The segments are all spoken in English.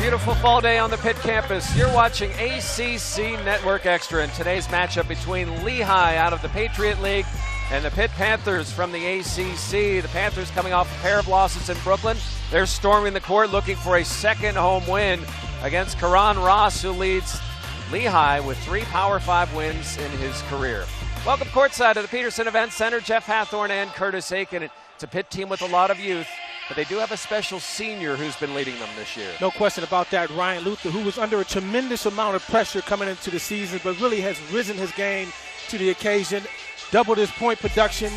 beautiful fall day on the Pitt campus. You're watching ACC Network Extra in today's matchup between Lehigh out of the Patriot League and the Pitt Panthers from the ACC. The Panthers coming off a pair of losses in Brooklyn. They're storming the court looking for a second home win against Karan Ross, who leads Lehigh with 3 Power 5 wins in his career. Welcome courtside to the Peterson Event Center. Jeff Hathorn and Curtis Aiken. It's a Pitt team with a lot of youth, but they do have a special senior who's been leading them this year. No question about that. Ryan Luther, who was under a tremendous amount of pressure coming into the season, but really has risen his game to the occasion, doubled his point production,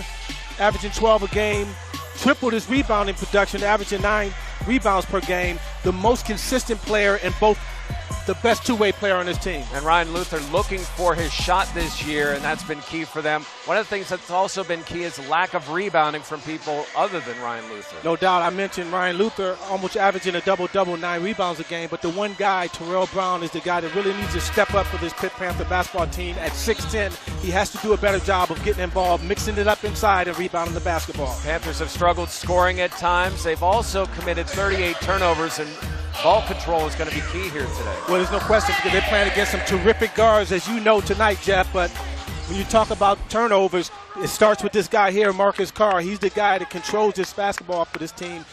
averaging 12 a game, tripled his rebounding production, averaging 9 rebounds per game, the most consistent player and both the best two-way player on his team. And Ryan Luther looking for his shot this year, and that's been key for them. One of the things that's also been key is lack of rebounding from people other than Ryan Luther. No doubt. I mentioned Ryan Luther almost averaging a double-double, 9 rebounds a game, but the one guy, Terrell Brown, is the guy that really needs to step up for this Pitt Panther basketball team. At 6'10", he has to do a better job of getting involved, mixing it up inside and rebounding the basketball. Panthers have struggled scoring at times. They've also committed 38 turnovers, and ball control is going to be key here today. Well, there's no question because they're playing against some terrific guards, as you know tonight, Jeff. But when you talk about turnovers, it starts with this guy here, Marcus Carr. He's the guy that controls this basketball for this team.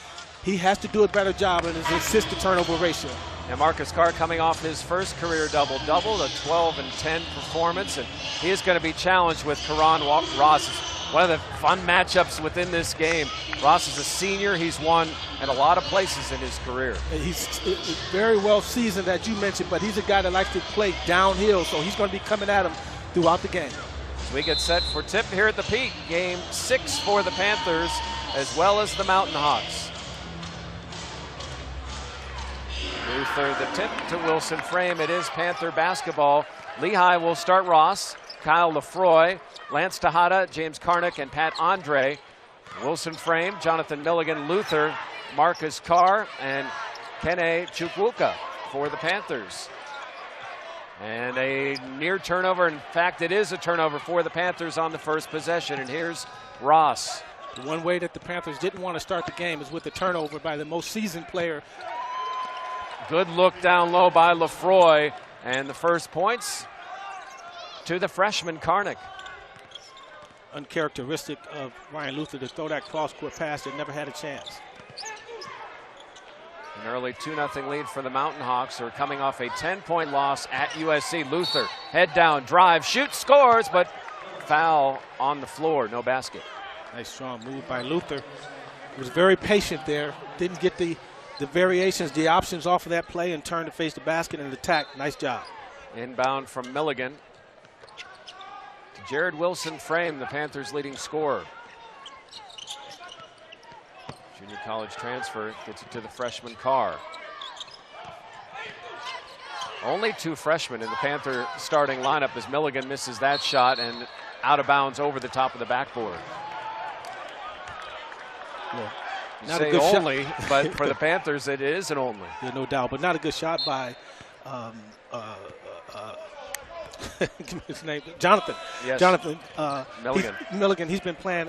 He has to do a better job in his assist-to-turnover ratio. And Marcus Carr coming off his first career double-double, a 12-10 performance, and he is going to be challenged with Karan Ross. One of the fun matchups within this game. Ross is a senior. He's won at a lot of places in his career. He's very well seasoned, as you mentioned, but he's a guy that likes to play downhill, so he's going to be coming at him throughout the game. As we get set for tip here at the Peak, game 6 for the Panthers, as well as the Mountain Hawks. Luther the tip to Wilson Frame. It is Panther basketball. Lehigh will start Ross, Kyle Lefroy, Lance Tejada, James Karnick, and Pat Andre. Wilson Frame, Jonathan Milligan, Luther, Marcus Carr, and Kene Chukwuka for the Panthers. And a near turnover. In fact, it is a turnover for the Panthers on the first possession. And here's Ross. The one way that the Panthers didn't want to start the game is with a turnover by the most seasoned player. Good look down low by Lefroy. And the first points to the freshman Karnick. Uncharacteristic of Ryan Luther to throw that cross-court pass that never had a chance. An early 2-0 lead for the Mountain Hawks, who are coming off a 10-point loss at USC. Luther, head down, drive, shoots, scores, but foul on the floor, no basket. Nice strong move by Luther. He was very patient there. Didn't get the variations, the options off of that play and turned to face the basket and attack. Nice job. Inbound from Milligan. Jared Wilson Frame, the Panthers' leading scorer. Junior college transfer gets it to the freshman Carr. Only 2 freshmen in the Panther starting lineup as Milligan misses that shot and out of bounds over the top of the backboard. Yeah. You Not say a good only, shot. but for the Panthers it is an only. Yeah, no doubt, but not a good shot by his name, Jonathan. Yes. Jonathan Milligan. Milligan. He's been playing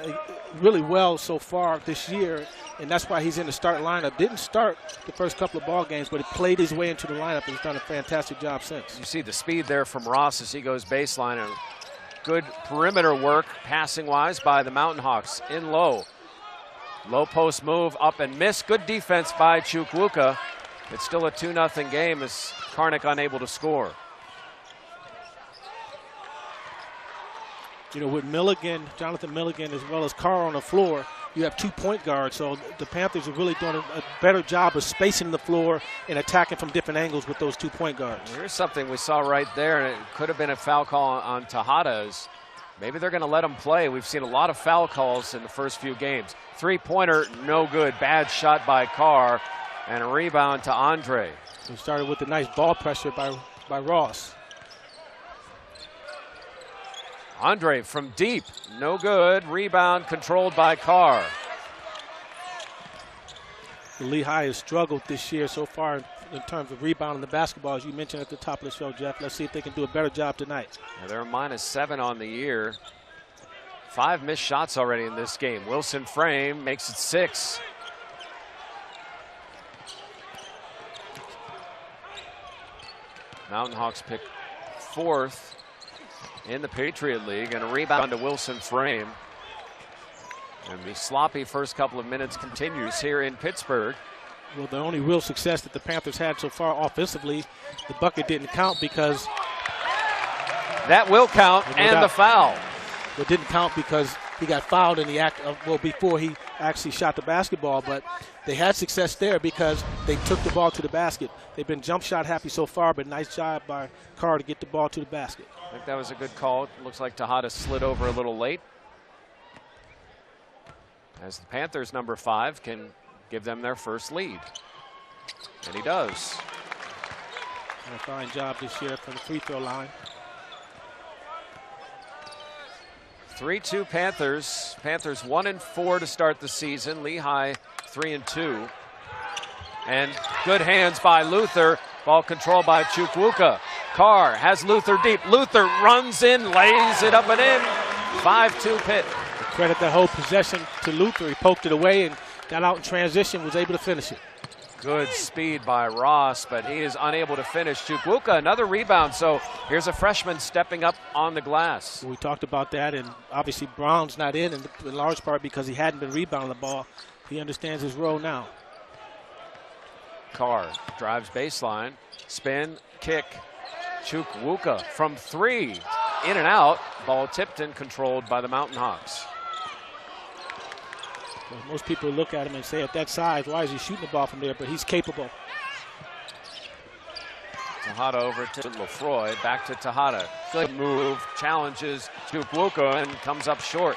really well so far this year, and that's why he's in the start lineup. Didn't start the first couple of ball games, but he played his way into the lineup and has done a fantastic job since. You see the speed there from Ross as he goes baseline, and good perimeter work passing-wise by the Mountain Hawks. In low. Low post move, up and miss. Good defense by Chukwuka. It's still a 2-0 game as Karnick unable to score. You know, with Milligan, Jonathan Milligan, as well as Carr on the floor, you have 2 point guards. So the Panthers are really doing a better job of spacing the floor and attacking from different angles with those 2 point guards. Here's something we saw right there, and it could have been a foul call on Tejada. Maybe they're going to let him play. We've seen a lot of foul calls in the first few games. 3-pointer, no good. Bad shot by Carr, and a rebound to Andre. So started with a nice ball pressure by Ross. Andre from deep, no good. Rebound controlled by Carr. Lehigh has struggled this year so far in terms of rebounding the basketball, as you mentioned at the top of the show, Jeff. Let's see if they can do a better job tonight. Now they're -7 on the year. 5 missed shots already in this game. Wilson Frame makes it 6. Mountain Hawks pick 4th in the Patriot League, and a rebound to Wilson Frame. And the sloppy first couple of minutes continues here in Pittsburgh. Well, the only real success that the Panthers had so far offensively, the bucket didn't count because... That will count, and the foul. It didn't count because he got fouled in the act of, well, before he actually shot the basketball, but they had success there because they took the ball to the basket. They've been jump shot happy so far, but nice job by Carr to get the ball to the basket. I think that was a good call. It looks like Tejada slid over a little late. As the Panthers, number 5, can give them their first lead. And he does. And a fine job this year from the free throw line. 3-2 Panthers. Panthers 1-4 to start the season. Lehigh 3-2. And good hands by Luther. Ball control by Chukwuka. Carr has Luther deep. Luther runs in, lays it up and in. 5-2 Pitt. Credit that whole possession to Luther. He poked it away and got out in transition, was able to finish it. Good speed by Ross, but he is unable to finish. Chukwuka, another rebound. So here's a freshman stepping up on the glass. We talked about that, and obviously Brown's not in large part because he hadn't been rebounding the ball. He understands his role now. Carr drives baseline, spin, kick. Chukwuka from 3, in and out. Ball tipped and controlled by the Mountain Hawks. Well, most people look at him and say, at that size, why is he shooting the ball from there? But he's capable. Tejada over to Lefroy, back to Tejada. Good move, challenges Chukwuka and comes up short.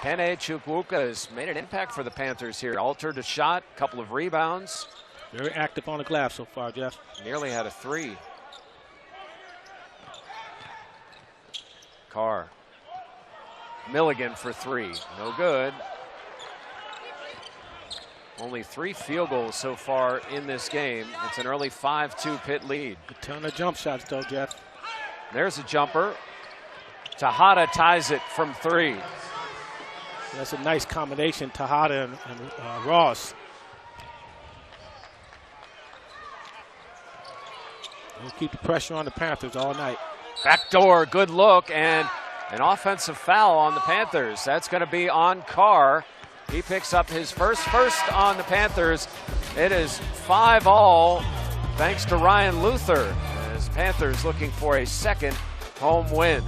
Pene Chukwuka has made an impact for the Panthers here. Altered a shot, couple of rebounds. Very active on the glass so far, Jeff. Nearly had a 3. Carr. Milligan for 3. No good. Only 3 field goals so far in this game. It's an early 5-2 Pitt lead. A ton of jump shots, though, Jeff. There's a jumper. Tejada ties it from 3. That's a nice combination, Tejada and Ross. We'll keep the pressure on the Panthers all night. Backdoor, good look, and an offensive foul on the Panthers. That's going to be on Carr. He picks up his first on the Panthers. It is 5-all thanks to Ryan Luther, as Panthers looking for a second home win.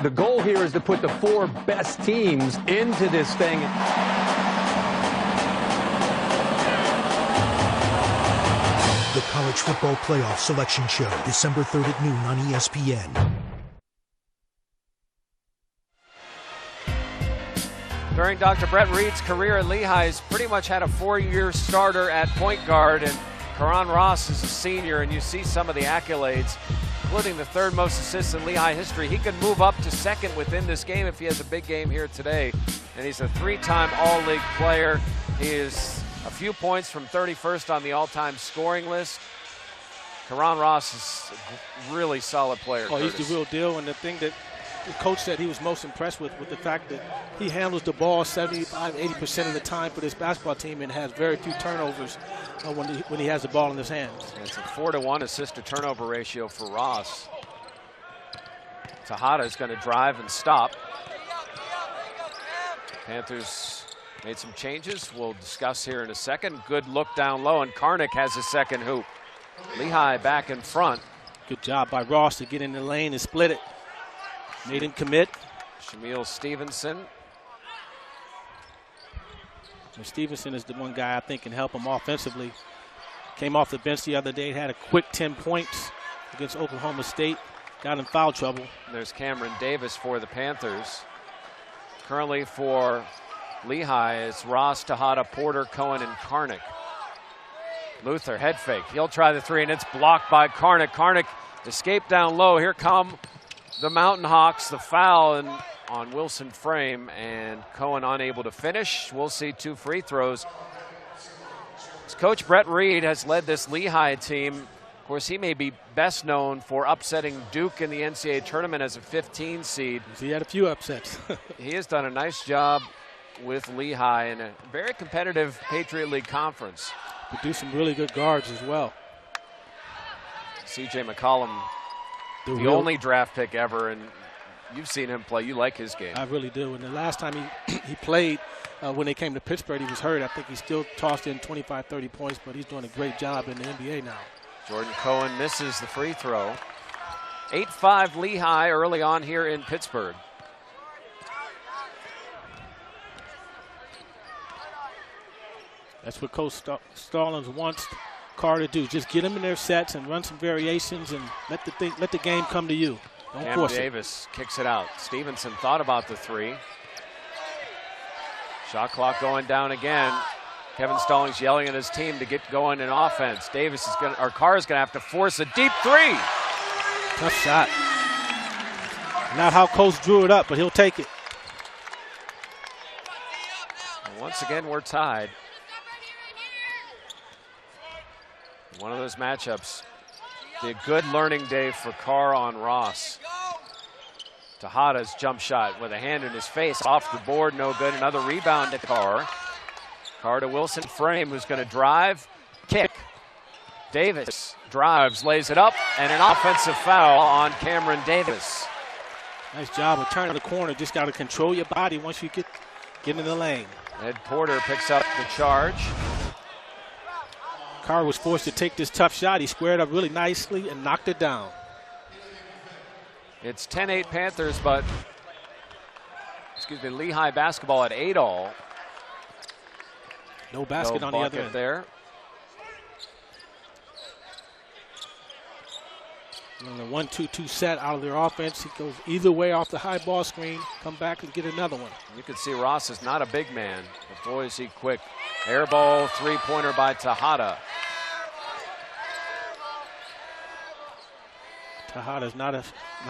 The goal here is to put the 4 best teams into this thing. The College Football Playoff Selection Show, December 3rd at noon on ESPN. During Dr. Brett Reed's career at Lehigh, he's pretty much had a 4-year starter at point guard, and Karan Ross is a senior, and you see some of the accolades, including the 3rd most assists in Lehigh history. He could move up to 2nd within this game if he has a big game here today. And he's a 3-time All-League player. He is a few points from 31st on the all-time scoring list. Karan Ross is a really solid player. Oh, he's the real deal, and the thing that the coach said he was most impressed with the fact that he handles the ball 75-80% of the time for this basketball team and has very few turnovers when he has the ball in his hands. It's a 4-to-1 assist-to-turnover ratio for Ross. Tejada is going to drive and stop. Panthers made some changes we'll discuss here in a second. Good look down low, and Karnick has a second hoop. Lehigh back in front. Good job by Ross to get in the lane and split it. Made him commit. Shamil Stevenson. And Stevenson is the one guy I think can help him offensively. Came off the bench the other day, had a quick 10 points against Oklahoma State. Got in foul trouble. There's Cameron Davis for the Panthers. Currently for Lehigh is Ross, Tejada, Porter, Cohen, and Karnick. Luther, head fake. He'll try the three, and it's blocked by Karnick. Karnick escaped down low. Here come the Mountain Hawks. The foul on Wilson Frame, and Cohen unable to finish. We'll see 2 free throws. Coach Brett Reed has led this Lehigh team. Of course, he may be best known for upsetting Duke in the NCAA tournament as a 15 seed. He had a few upsets. He has done a nice job with Lehigh in a very competitive Patriot League conference. Produced some really good guards as well. C.J. McCollum, the only draft pick ever, and you've seen him play. You like his game. I really do. And the last time he played, when they came to Pittsburgh, he was hurt. I think he still tossed in 25, 30 points, but he's doing a great job in the NBA now. Jordan Cohen misses the free throw. 8-5 Lehigh early on here in Pittsburgh. That's what Coach Stallings wants Carr to do. Just get them in their sets and run some variations and let the game come to you. Don't force it. Davis kicks it out. Stevenson thought about the three. Shot clock going down again. Kevin Stallings yelling at his team to get going in offense. Carr is gonna have to force a deep three. Tough shot. Not how Coach drew it up, but he'll take it. And once again, we're tied. One of those matchups. Be a good learning day for Carr on Ross. Tejada's jump shot with a hand in his face. Off the board, no good. Another rebound to Carr. Carr to Wilson Frame, who's going to drive, kick. Davis drives, lays it up, and an offensive foul on Cameron Davis. Nice job of turning the corner. Just got to control your body once you get in the lane. Ed Porter picks up the charge. Carr was forced to take this tough shot. He squared up really nicely and knocked it down. It's 10-8 Panthers, but Lehigh basketball at 8-all. No basket on the other end. There. On the 1-2-2 set out of their offense, he goes either way off the high ball screen, come back and get another one. You can see Ross is not a big man, but boy is he quick. Air ball, three-pointer by Tejada. Tejada's not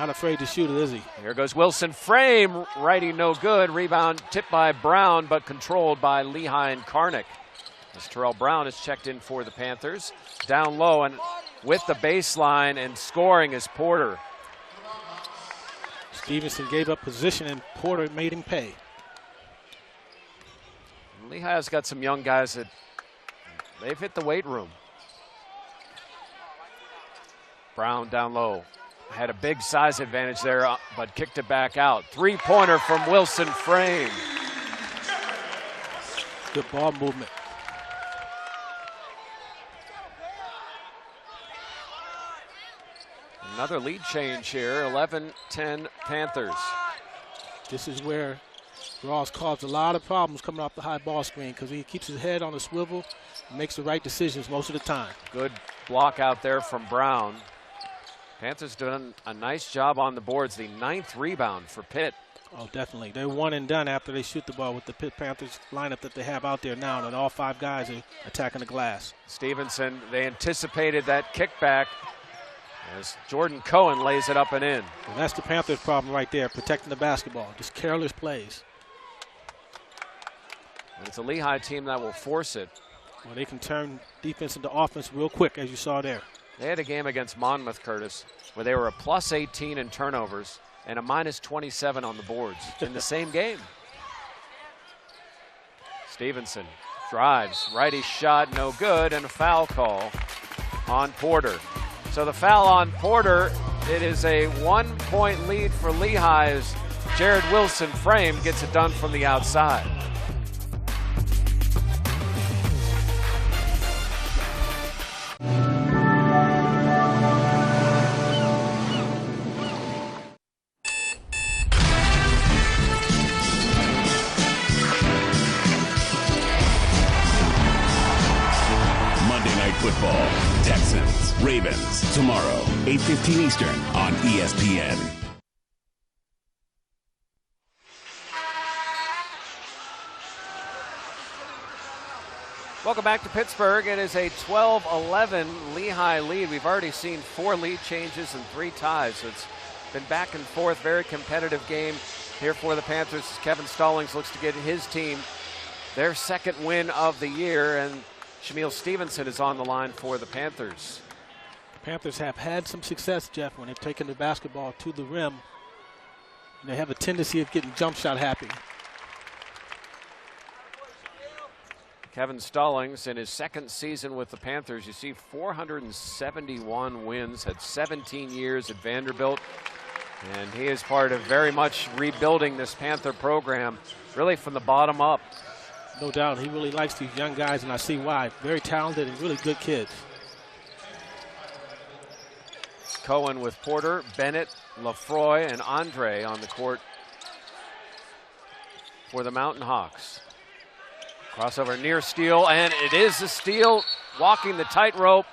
afraid to shoot it, is he? Here goes Wilson Frame, righty no good. Rebound tipped by Brown, but controlled by Lehigh and Karnick. As Terrell Brown is checked in for the Panthers. Down low and with the baseline and scoring is Porter. Stevenson gave up position and Porter made him pay. Lehigh's got some young guys that they've hit the weight room. Brown down low. Had a big size advantage there, but kicked it back out. Three-pointer from Wilson Frame. Good ball movement. Another lead change here, 11-10 Panthers. This is where Ross caused a lot of problems coming off the high ball screen because he keeps his head on a swivel and makes the right decisions most of the time. Good block out there from Brown. Panthers doing a nice job on the boards. The 9th rebound for Pitt. Oh, definitely. They're one and done after they shoot the ball with the Pitt Panthers lineup that they have out there now, and all 5 guys are attacking the glass. Stevenson, they anticipated that kickback as Jordan Cohen lays it up and in. And that's the Panthers' problem right there, protecting the basketball. Just careless plays. And it's a Lehigh team that will force it. Well, they can turn defense into offense real quick, as you saw there. They had a game against Monmouth, Curtis, where they were a plus 18 in turnovers and a minus 27 on the boards in the same game. Stevenson drives, righty shot, no good, and a foul call on Porter. So the foul on Porter, it is a 1-point lead for Lehigh as Jared Wilson Frame gets it done from the outside. Football, Texans, Ravens, tomorrow, 8:15 Eastern on ESPN. Welcome back to Pittsburgh. It is a 12-11 Lehigh lead. We've already seen 4 lead changes and 3 ties. So it's been back and forth, very competitive game here for the Panthers. Kevin Stallings looks to get his team their 2nd win of the year, and Shamil Stevenson is on the line for the Panthers. The Panthers have had some success, Jeff, when they've taken the basketball to the rim. And they have a tendency of getting jump shot happy. Kevin Stallings in his 2nd season with the Panthers. You see 471 wins, had 17 years at Vanderbilt. And he is part of very much rebuilding this Panther program, really from the bottom up. No doubt. He really likes these young guys, and I see why. Very talented and really good kids. Cohen with Porter, Bennett, Lefroy, and Andre on the court for the Mountain Hawks. Crossover near steal, and it is a steal. Walking the tightrope,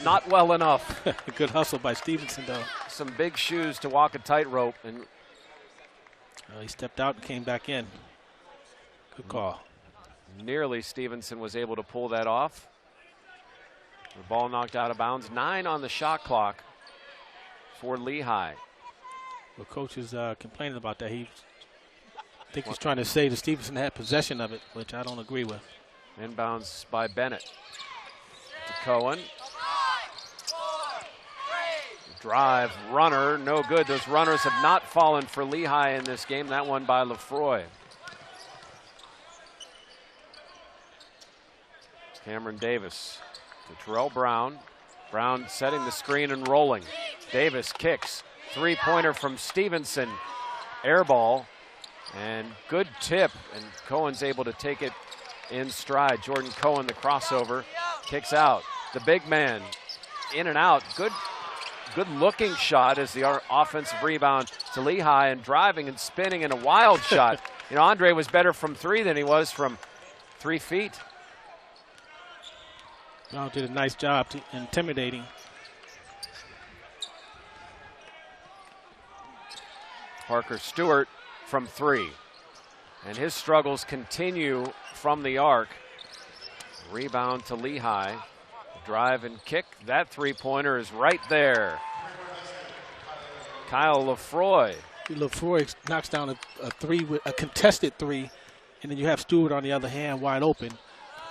not well enough. Good hustle by Stevenson, though. Some big shoes to walk a tightrope, and he stepped out and came back in. Good call. Nearly Stevenson was able to pull that off. The ball knocked out of bounds. 9 on the shot clock for Lehigh. Well, coach is complaining about that. I think he's trying to say that Stevenson had possession of it, which I don't agree with. Inbounds by Bennett to Cohen. Drive, runner, no good. Those runners have not fallen for Lehigh in this game. That one by Lefroy. Cameron Davis to Terrell Brown. Brown setting the screen and rolling. Davis kicks. 3-pointer from Stevenson. Air ball. And good tip, and Cohen's able to take it in stride. Jordan Cohen, the crossover, kicks out. The big man in and out. Good looking shot as the offensive rebound to Lehigh, and driving and spinning in a wild shot. You know, Andre was better from 3 than he was from 3 feet. Brown did a nice job intimidating. Parker Stewart from 3. And his struggles continue from the arc. Rebound to Lehigh. Drive and kick. That 3-pointer is right there. Kyle Lefroy. Lefroy knocks down a 3 with a contested 3, and then you have Stewart on the other hand wide open.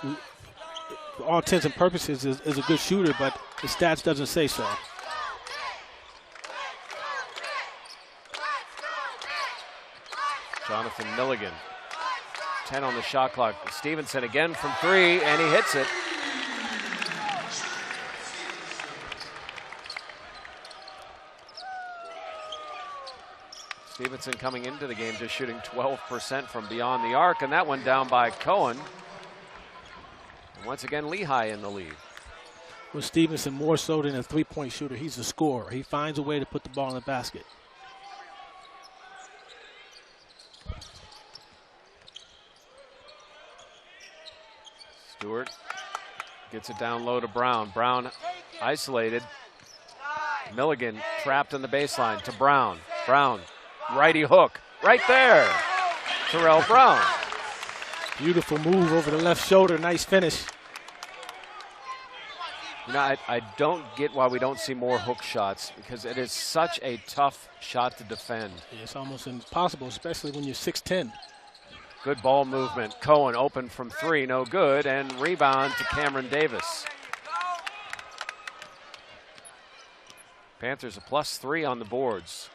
For all intents and purposes is a good shooter, but the stats doesn't say so. Jonathan Milligan, 10 on the shot clock. Stevenson again from 3, and he hits it. Stevenson coming into the game just shooting 12% from beyond the arc, and that one down by Cohen. And once again, Lehigh in the lead. Well, Stevenson more so than a 3-point shooter. He's a scorer. He finds a way to put the ball in the basket. Stewart gets it down low to Brown. Brown isolated. Milligan trapped in the baseline to Brown. Brown, righty hook, right there. Terrell Brown. Beautiful move over the left shoulder, nice finish. You know, I don't get why we don't see more hook shots, because it is such a tough shot to defend. Yeah, it's almost impossible, especially when you're 6'10". Good ball movement. Cohen open from 3, no good, and rebound to Cameron Davis. Panthers a +3 on the boards.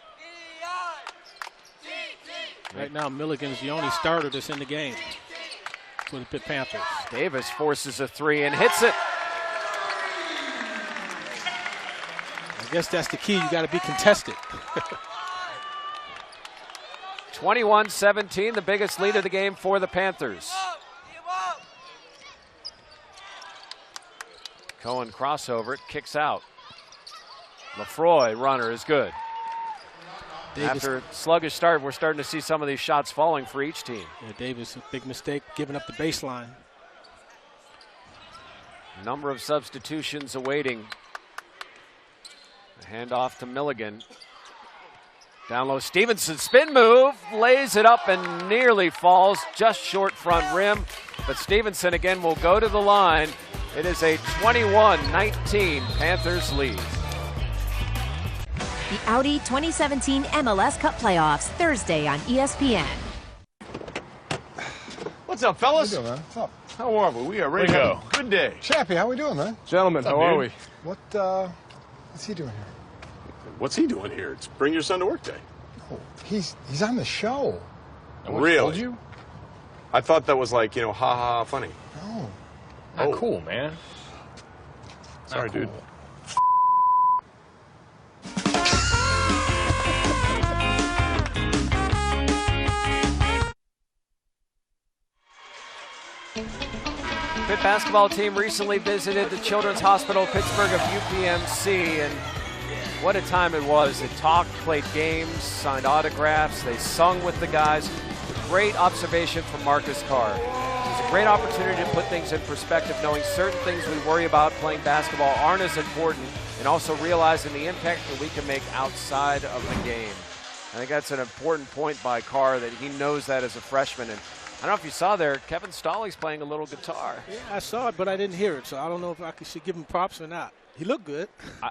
Right now, Milligan is the only starter that's in the game for the Pitt Panthers. Davis forces a 3 and hits it. I guess that's the key. You got to be contested. 21-17, the biggest lead of the game for the Panthers. Cohen crossover, it kicks out. Lefroy, runner, is good. Davis. After a sluggish start, we're starting to see some of these shots falling for each team. Yeah, Davis, a big mistake, giving up the baseline. Number of substitutions awaiting. A handoff to Milligan. Down low, Stevenson, spin move, lays it up and nearly falls, just short front rim. but Stevenson again will go to the line. It is a 21-19 Panthers lead. The Audi 2017 MLS Cup Playoffs, Thursday on ESPN. What's up, fellas? How you doing, man? What's up? How are we? We are ready to go. Good day. Chappie, how we doing, man? Gentlemen, how are we? What's he doing here? What's he doing here? It's Bring Your Son to Work Day. Oh, he's on the show. Really? Told you? I thought that was like, ha ha, funny. No. Not cool, man. Sorry, dude. Pitt basketball team recently visited the Children's Hospital Pittsburgh of UPMC, and what a time it was. They talked, played games, signed autographs, they sung with the guys. Great observation from Marcus Carr. It was a great opportunity to put things in perspective, knowing certain things we worry about playing basketball aren't as important, and also realizing the impact that we can make outside of the game. I think that's an important point by Carr, that he knows that as a freshman. And I don't know if you saw there, Kevin Stallings playing a little guitar. Yeah, I saw it, but I didn't hear it, so I don't know if I should give him props or not. He looked good.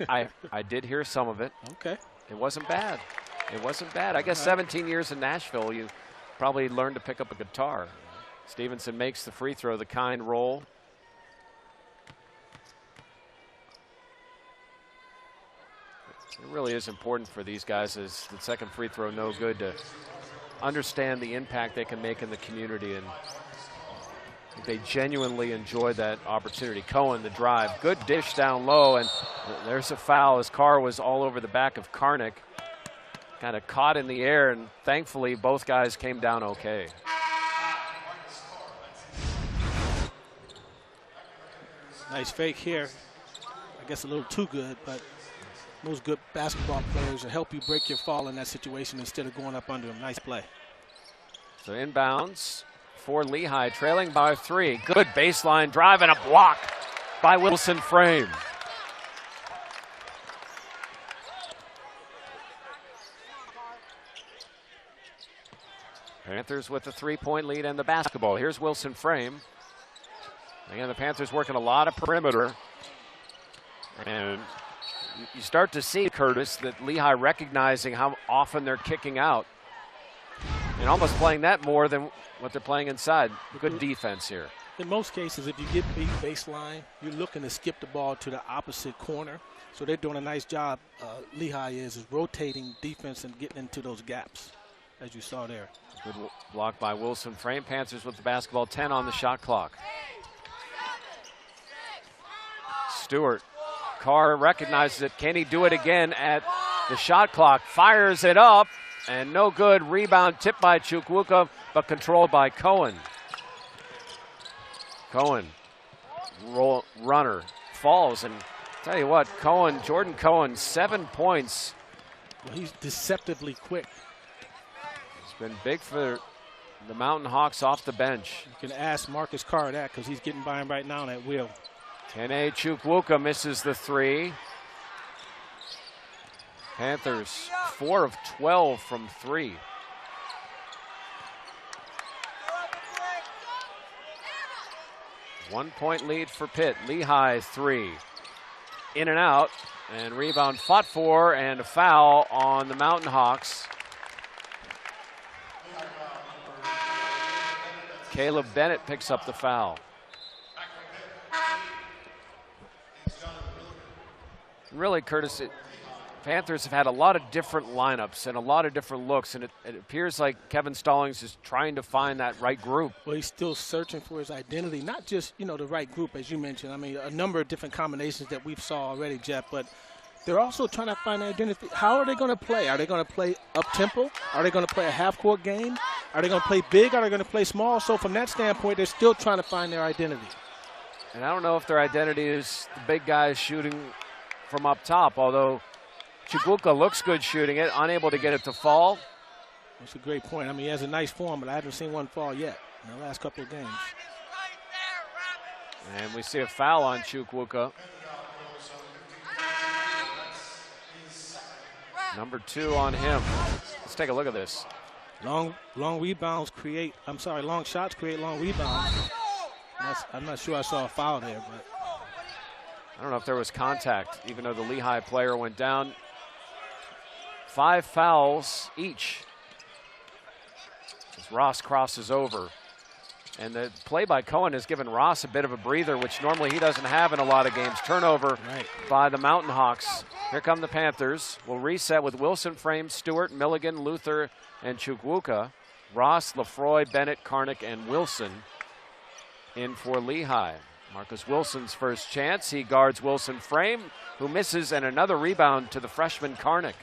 I did hear some of it. Okay. It wasn't bad. It wasn't bad. I guess 17 years in Nashville, you probably learned to pick up a guitar. Stevenson makes the free throw, the kind roll. It really is important for these guys, as the second free throw no good, to understand the impact they can make in the community, and they genuinely enjoy that opportunity. Cohen, the drive, good dish down low, and there's a foul as Carr was all over the back of Karnick. Kind of caught in the air, and thankfully both guys came down okay. Nice fake here. I guess a little too good, but most good basketball players will help you break your fall in that situation instead of going up under them. Nice play. So inbounds for Lehigh, trailing by 3. Good baseline drive and a block by Wilson Frame. Panthers with the 3-point lead and the basketball. Here's Wilson Frame. Again, the Panthers working a lot of perimeter. And you start to see, Curtis, that Lehigh recognizing how often they're kicking out and almost playing that more than what they're playing inside. Good defense here. In most cases, if you get beat baseline, you're looking to skip the ball to the opposite corner. So they're doing a nice job, Lehigh is rotating defense and getting into those gaps, as you saw there. Good block by Wilson Frame. Panthers with the basketball, 10 on the shot clock. Stewart. Carr recognizes it. Can he do it again at the shot clock? Fires it up, and no good. Rebound tipped by Chukwuka, but controlled by Cohen. Cohen, runner, falls, and tell you what, Jordan Cohen, 7 points. Well, he's deceptively quick. It's been big for the Mountain Hawks off the bench. You can ask Marcus Carr that, because he's getting by him right now at will. Kene Chukwuka misses the 3. Panthers 4 of 12 from 3. One-point lead for Pitt. Lehigh 3. In and out, and rebound fought for, and a foul on the Mountain Hawks. Caleb Bennett picks up the foul. Really, Curtis, Panthers have had a lot of different lineups and a lot of different looks, and it appears like Kevin Stallings is trying to find that right group. Well, he's still searching for his identity, not just, the right group, as you mentioned. I mean, a number of different combinations that we've saw already, Jeff, but they're also trying to find their identity. How are they going to play? Are they going to play up-tempo? Are they going to play a half-court game? Are they going to play big? Are they going to play small? So from that standpoint, they're still trying to find their identity. And I don't know if their identity is the big guys shooting from up top, although Chukwuka looks good shooting it, unable to get it to fall. That's a great point. I mean, he has a nice form, but I haven't seen one fall yet in the last couple of games. And we see a foul on Chukwuka. Number 2 on him. Let's take a look at this. Long shots create long rebounds. I'm not sure I saw a foul there, but I don't know if there was contact, even though the Lehigh player went down. 5 fouls each as Ross crosses over. And the play by Cohen has given Ross a bit of a breather, which normally he doesn't have in a lot of games. Turnover by the Mountain Hawks. Here come the Panthers. We'll reset with Wilson, Frame, Stewart, Milligan, Luther, and Chukwuka. Ross, Lefroy, Bennett, Karnick, and Wilson in for Lehigh. Marcus Wilson's first chance. He guards Wilson, Frame, who misses, and another rebound to the freshman Karnick.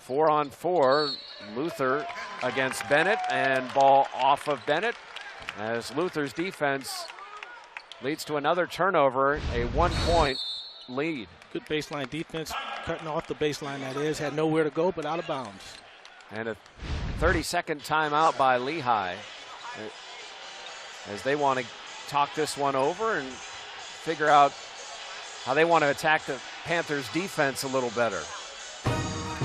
4-on-4, Luther against Bennett, and ball off of Bennett as Luther's defense leads to another turnover, a 1-point lead. Good baseline defense, cutting off the baseline, that is. Had nowhere to go but out of bounds. And a 30-second timeout by Lehigh as they want to talk this one over and figure out how they want to attack the Panthers' defense a little better.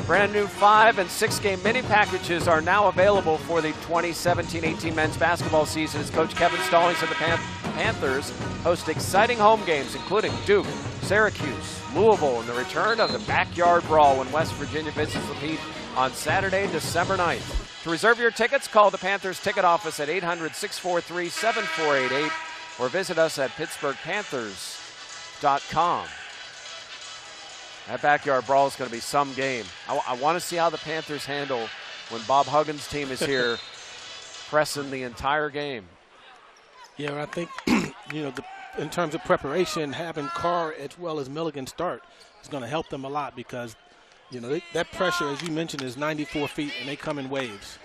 Brand new 5- and 6-game mini packages are now available for the 2017-18 men's basketball season as Coach Kevin Stallings and the Panthers host exciting home games, including Duke, Syracuse, Louisville, and the return of the Backyard Brawl when West Virginia visits the Pitt on Saturday, December 9th. To reserve your tickets, call the Panthers ticket office at 800-643-7488 or visit us at pittsburghpanthers.com. That Backyard Brawl is going to be some game. I want to see how the Panthers handle when Bob Huggins' team is here pressing the entire game. Yeah, I think, in terms of preparation, having Carr as well as Milligan start is going to help them a lot because, that pressure, as you mentioned, is 94 feet, and they come in waves.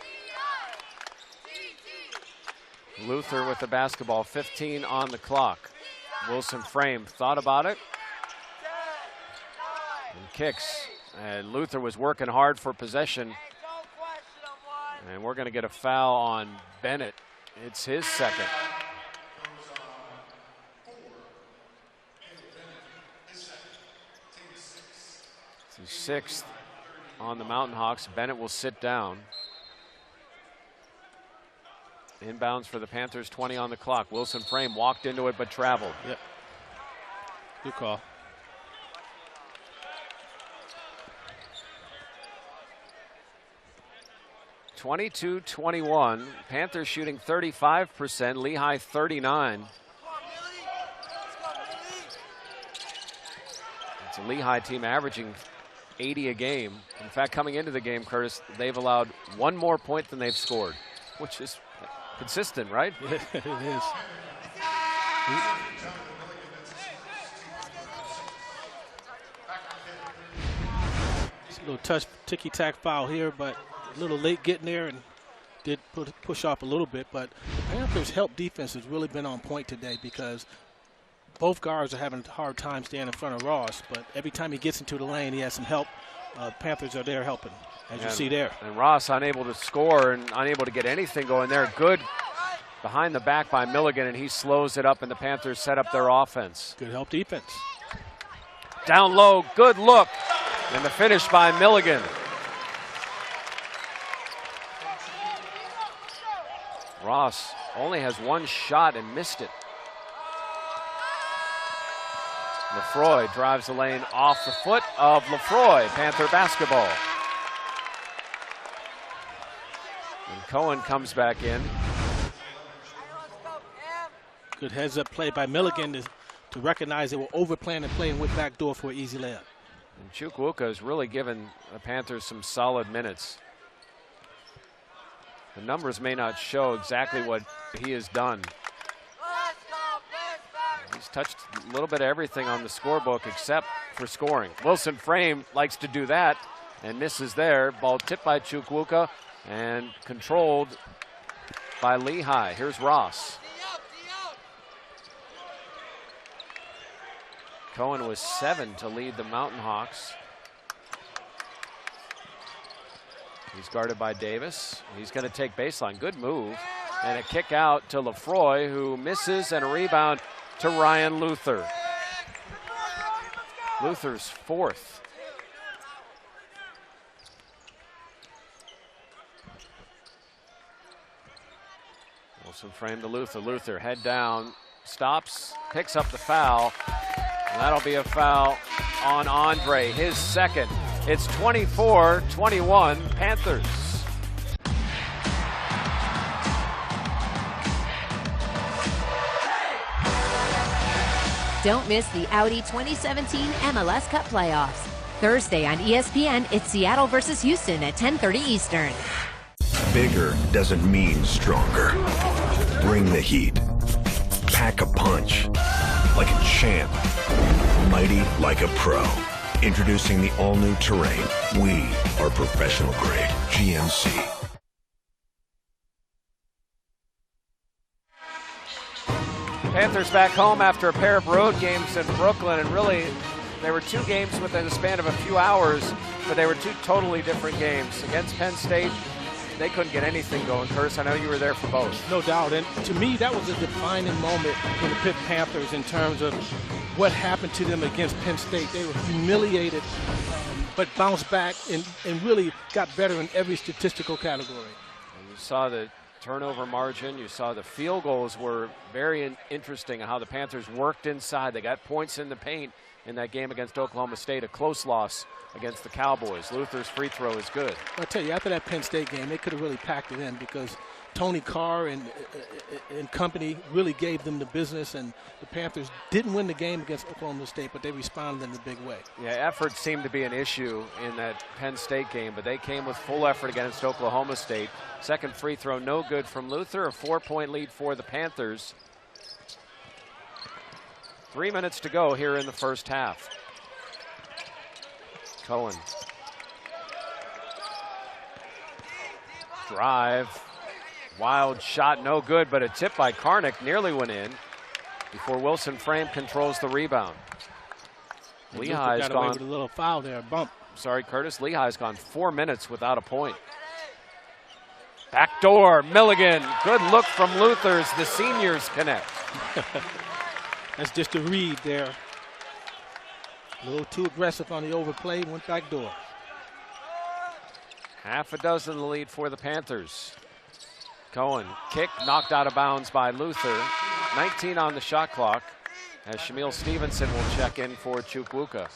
Luther with the basketball, 15 on the clock. Wilson Frame thought about it. And kicks, and Luther was working hard for possession, and we're going to get a foul on Bennett. It's his second. It's his 6th on the Mountain Hawks. Bennett will sit down. Inbounds for the Panthers, 20 on the clock. Wilson Frame walked into it but traveled. Yep. Good call. (22-21). Panthers shooting 35%, Lehigh 39%. It's a Lehigh team averaging 80 a game. In fact, coming into the game, Curtis, they've allowed 1 more point than they've scored, which is consistent, right? It is. It's a little touch, ticky-tack foul here, but a little late getting there and did push off a little bit. But the Panthers' help defense has really been on point today because both guards are having a hard time staying in front of Ross. But every time he gets into the lane, he has some help. Panthers are there helping, as you see there. And Ross unable to score and unable to get anything going there. Good behind the back by Milligan, and he slows it up, and the Panthers set up their offense. Good help defense. Down low, good look, and the finish by Milligan. Ross only has 1 shot and missed it. Lefroy drives the lane off the foot of Lefroy. Panther basketball. And Cohen comes back in. Good heads-up play by Milligan to recognize they were overplaying the play and went back door for an easy layup. And Chukwuka has really given the Panthers some solid minutes. The numbers may not show exactly what he has done. He's touched a little bit of everything on the scorebook except for scoring. Wilson Frame likes to do that and misses there. Ball tipped by Chukwuka and controlled by Lehigh. Here's Ross. Cohen was 7 to lead the Mountain Hawks. He's guarded by Davis. He's going to take baseline. Good move. And a kick out to Lefroy, who misses, and a rebound to Ryan Luther. Luther's 4th. Wilson frame to Luther. Luther head down, stops, picks up the foul. And that'll be a foul on Andre, his second. It's 24-21 Panthers. Don't miss the Audi 2017 MLS Cup playoffs. Thursday on ESPN, it's Seattle versus Houston at 10:30 Eastern. Bigger doesn't mean stronger. Bring the heat. Pack a punch. Like a champ. Mighty like a pro. Introducing the all-new Terrain. We are professional grade. GMC. Panthers back home after a pair of road games in Brooklyn, and really they were two games within the span of a few hours, but they were two totally different games. Against Penn State, they couldn't get anything going. Curtis, I know you were there for both. No doubt, and to me that was a defining moment for the Pitt Panthers in terms of what happened to them against Penn State. They were humiliated, but bounced back and really got better in every statistical category. And you saw the turnover margin. You saw the field goals were very interesting, how the Panthers worked inside. They got points in the paint in that game against Oklahoma State, a close loss against the Cowboys. Luther's free throw is good. I'll tell you, after that Penn State game, they could have really packed it in because Tony Carr and company really gave them the business, and the Panthers didn't win the game against Oklahoma State, but they responded in a big way. Yeah, effort seemed to be an issue in that Penn State game, but they came with full effort against Oklahoma State. Second free throw, no good from Luther. A 4-point lead for the Panthers. 3 minutes to go here in the first half. Cohen. Drive. Wild shot, no good, but a tip by Karnick nearly went in before Wilson Frame controls the rebound. Lehigh's got away gone with a little foul there, a bump. Sorry, Curtis. Lehigh's gone 4 minutes without a point. Backdoor, Milligan. Good look from Luther's. The seniors connect. That's just a read there. A little too aggressive on the overplay, went back door. Half a dozen the lead for the Panthers. Cohen, kick knocked out of bounds by Luther. 19 on the shot clock as Shamil Stevenson will check in for Chukwuka.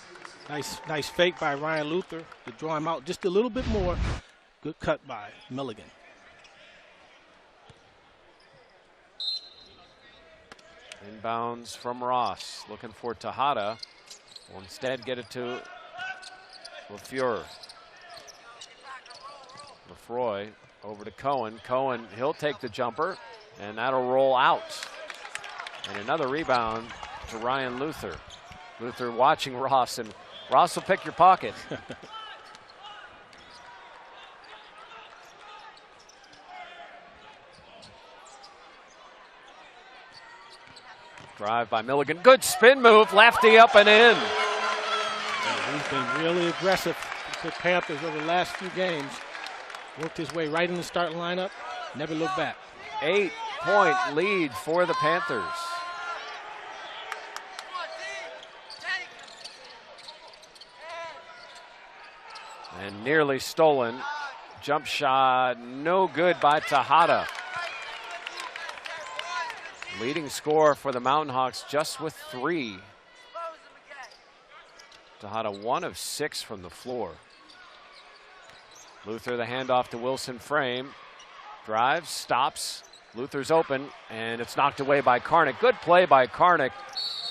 Nice fake by Ryan Luther to draw him out just a little bit more. Good cut by Milligan. Inbounds from Ross, looking for Tejada. Will instead get it to LaFleur. Lefroy over to Cohen. Cohen, he'll take the jumper, and that'll roll out. And another rebound to Ryan Luther. Luther watching Ross, and Ross will pick your pocket. Drive by Milligan. Good spin move. Lefty up and in. Yeah, he's been really aggressive with the Panthers over the last few games. Worked his way right in the starting lineup. Never looked back. 8-point lead for the Panthers. And nearly stolen. Jump shot, no good by Tejada. Leading scorer for the Mountain Hawks just with 3. Tejada 1 of 6 from the floor. Luther the handoff to Wilson Frame. Drives, stops. Luther's open, and it's knocked away by Karnick. Good play by Karnick,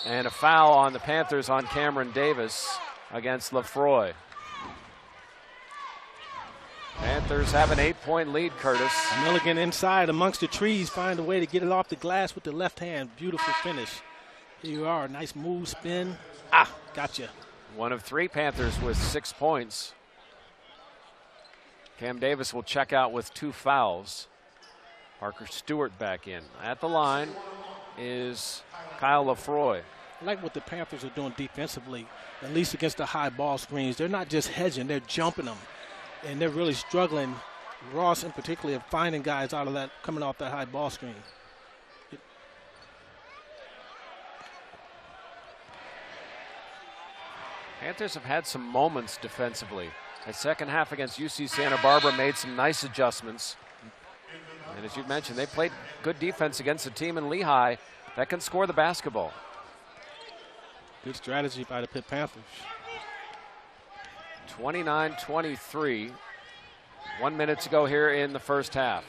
and a foul on the Panthers on Cameron Davis against Lefroy. Panthers have an 8-point lead, Curtis. Milligan inside amongst the trees, find a way to get it off the glass with the left hand. Beautiful finish. Here you are, nice move, spin. Gotcha. 1 of 3 Panthers with 6 points. Cam Davis will check out with 2 fouls. Parker Stewart back in. At the line is Kyle Lefroy. I like what the Panthers are doing defensively, at least against the high ball screens. They're not just hedging, they're jumping them. And they're really struggling, Ross in particular, of finding guys out of that, coming off that high ball screen. Panthers have had some moments defensively. The second half against UC Santa Barbara made some nice adjustments. And as you mentioned, they played good defense against a team in Lehigh that can score the basketball. Good strategy by the Pitt Panthers. 29-23. 1 minute to go here in the first half.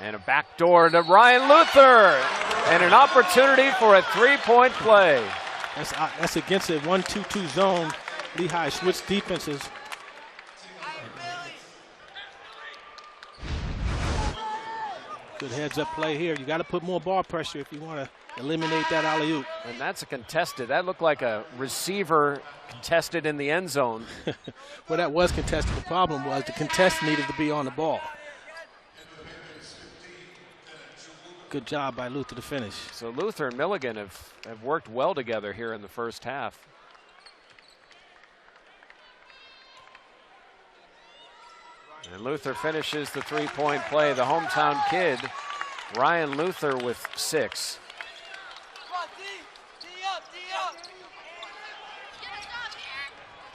And a backdoor to Ryan Luther. And an opportunity for a three-point play. That's against a 1-2-2 zone. Lehigh switched defenses. Good heads-up play here. You got to put more ball pressure if you want to eliminate that alley-oop. And that's a contested. That looked like a receiver contested in the end zone. Well, that was contested. The problem was the contest needed to be on the ball. Good job by Luther to finish. So Luther and Milligan have worked well together here in the first half. And Luther finishes the three-point play. The hometown kid, Ryan Luther, with 6.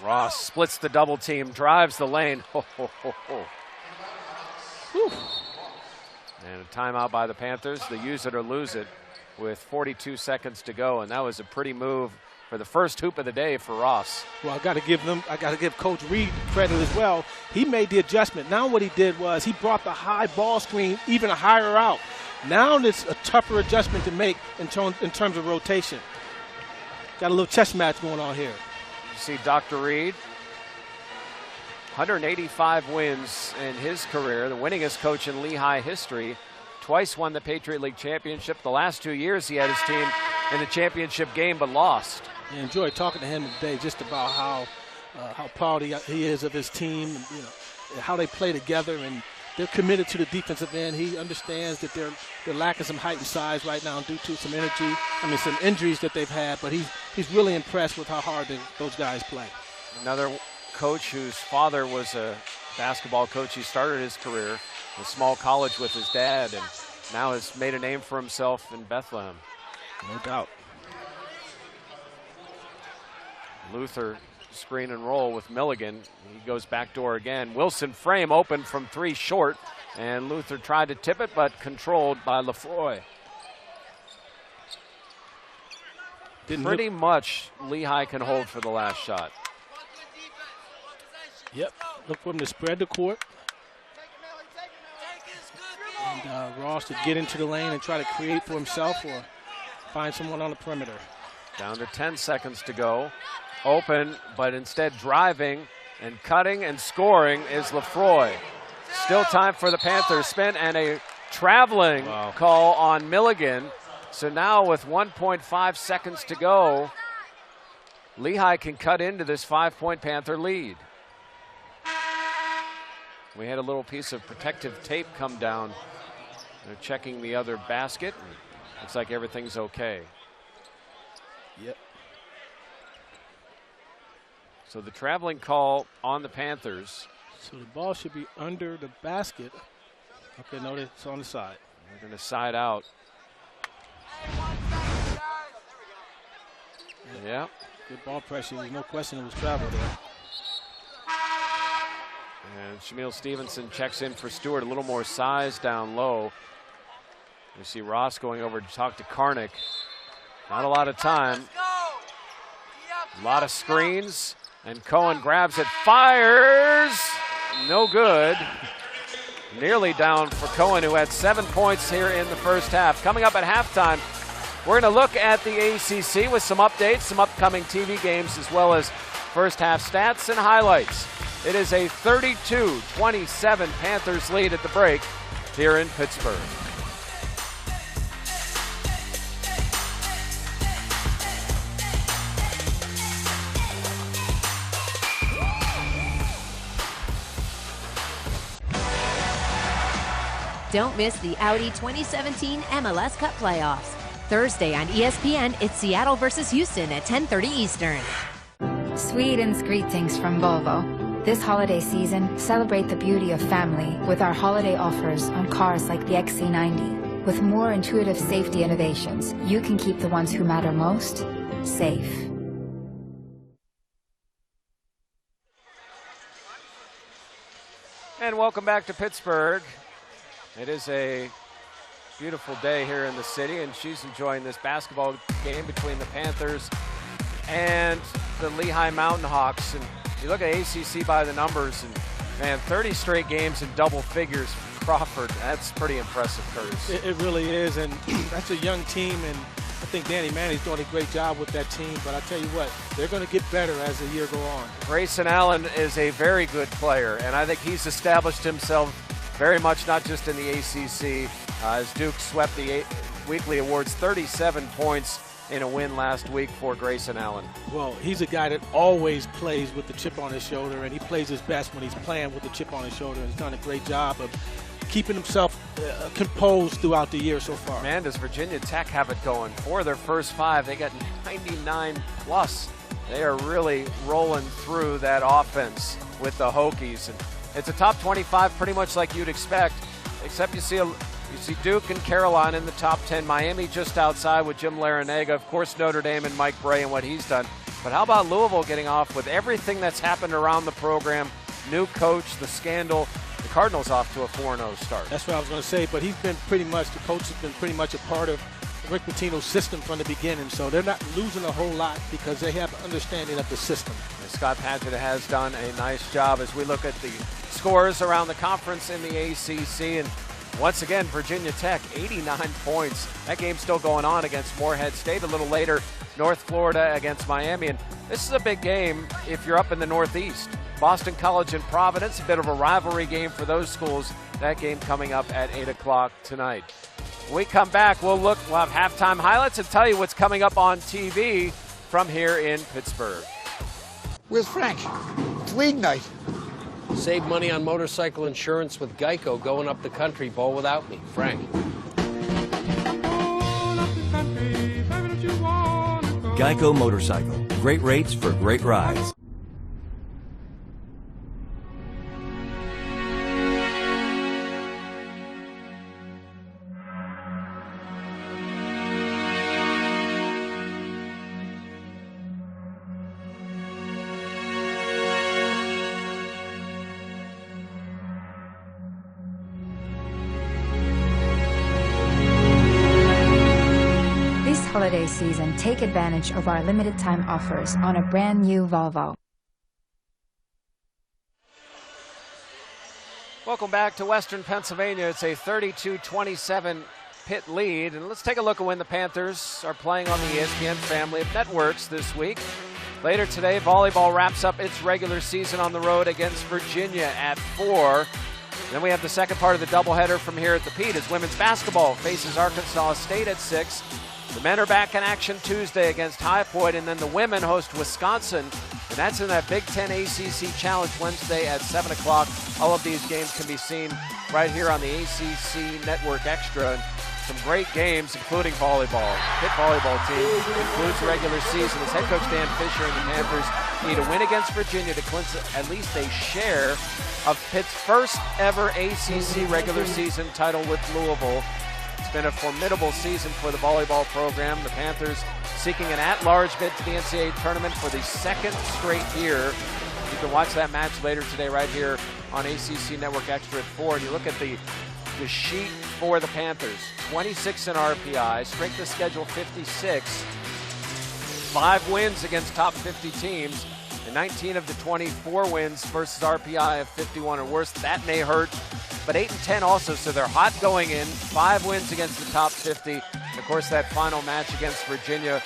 Ross splits the double team, drives the lane. Ho, ho, ho, ho. And a timeout by the Panthers. They use it or lose it with 42 seconds to go. And that was a pretty move for the first hoop of the day for Ross. Well, I got to give Coach Reed credit as well. He made the adjustment. Now what he did was he brought the high ball screen even higher out. Now it's a tougher adjustment to make in terms of rotation. Got a little chess match going on here. You see Dr. Reed, 185 wins in his career, the winningest coach in Lehigh history. Twice won the Patriot League championship. The last 2 years he had his team in the championship game but lost. I enjoyed talking to him today just about how proud he is of his team, and, you know, how they play together, and they're committed to the defensive end. He understands that they're lacking some height and size right now due to some injuries that they've had, but he's really impressed with how hard those guys play. Another coach whose father was a basketball coach. He started his career in a small college with his dad and now has made a name for himself in Bethlehem. No doubt. Luther screen and roll with Milligan. He goes backdoor again. Wilson frame open from 3 short, and Luther tried to tip it but controlled by Lefroy. Pretty much Lehigh can hold for the last shot. Yep, look for him to spread the court. And Ross to get into the lane and try to create for himself or find someone on the perimeter. Down to 10 seconds to go. Open, but instead driving and cutting and scoring is Lefroy. Still time for the Panthers spin and a traveling call on Milligan. So now with 1.5 seconds to go, Lehigh can cut into this 5-point Panther lead. We had a little piece of protective tape come down. They're checking the other basket. Looks like everything's okay. Yep. So the traveling call on the Panthers. So the ball should be under the basket. Okay, no, it's on the side. They're going to side out. Yeah. Good ball pressure. There's no question it was travel there. And Shamil Stevenson checks in for Stewart. A little more size down low. You see Ross going over to talk to Karnick. Not a lot of time. A lot of screens. And Cohen grabs it, fires. No good. Nearly down for Cohen, who had 7 points here in the first half. Coming up at halftime, we're going to look at the ACC with some updates, some upcoming TV games, as well as first half stats and highlights. It is a 32-27 Panthers lead at the break here in Pittsburgh. Don't miss the Audi 2017 MLS Cup playoffs. Thursday on ESPN, it's Seattle versus Houston at 10:30 Eastern. Sweden's greetings from Volvo. This holiday season, celebrate the beauty of family with our holiday offers on cars like the XC90. With more intuitive safety innovations, you can keep the ones who matter most safe. And welcome back to Pittsburgh. It is a beautiful day here in the city, and she's enjoying this basketball game between the Panthers and the Lehigh Mountain Hawks. And you look at ACC by the numbers, and man, 30 straight games in double figures for Crawford. That's pretty impressive, Curtis. It really is, and that's a young team, and I think Danny Manny's doing a great job with that team. But I tell you what, they're going to get better as the year goes on. Grayson Allen is a very good player, and I think he's established himself very much not just in the ACC, as Duke swept the weekly awards, 37 points in a win last week for Grayson Allen. Well, he's a guy that always plays with the chip on his shoulder, and he plays his best when he's playing with the chip on his shoulder. He's done a great job of keeping himself composed throughout the year so far. Man, does Virginia Tech have it going. For their first 5, they got 99 plus. They are really rolling through that offense with the Hokies. And it's a top 25 pretty much like you'd expect, except you see Duke and Carolina in the top 10. Miami just outside with Jim Larinaga. Of course, Notre Dame and Mike Bray and what he's done. But how about Louisville getting off with everything that's happened around the program? New coach, the scandal. The Cardinals off to a 4-0 start. That's what I was going to say, but he's been pretty much, the coach has been pretty much a part of Rick Pitino's system from the beginning, so they're not losing a whole lot because they have an understanding of the system. And Scott Padgett has done a nice job as we look at the scores around the conference in the ACC. And once again, Virginia Tech, 89 points. That game's still going on against Morehead State. A little later, North Florida against Miami. And this is a big game if you're up in the Northeast. Boston College and Providence, a bit of a rivalry game for those schools. That game coming up at 8 o'clock tonight. When we come back, we'll have halftime highlights and tell you what's coming up on TV from here in Pittsburgh. Where's Frank? It's league night. Save money on motorcycle insurance with Geico going up the country. Bowl without me. Frank. Geico Motorcycle. Great rates for great rides. Holiday season, take advantage of our limited time offers on a brand new Volvo. Welcome back to Western Pennsylvania. It's a 32-27 Pitt lead. And let's take a look at when the Panthers are playing on the ESPN family of networks this week. Later today, volleyball wraps up its regular season on the road against Virginia at 4. Then we have the second part of the doubleheader from here at the Pete as women's basketball faces Arkansas State at 6. The men are back in action Tuesday against High Point, and then the women host Wisconsin, and that's in that Big Ten ACC Challenge Wednesday at 7 o'clock. All of these games can be seen right here on the ACC Network Extra. And some great games, including volleyball. Pitt volleyball team concludes the regular season as head coach Dan Fisher and the Panthers need a win against Virginia to clinch at least a share of Pitt's first ever ACC regular season title with Louisville. It's been a formidable season for the volleyball program. The Panthers seeking an at-large bid to the NCAA tournament for the second straight year. You can watch that match later today right here on ACC Network Extra at 4. And you look at the sheet for the Panthers. 26 in RPI, strength of schedule 56, 5 wins against top 50 teams, and 19 of the 24 wins versus RPI of 51 or worse. That may hurt. But 8-10 also, so they're hot going in. 5 wins against the top 50. Of course, that final match against Virginia,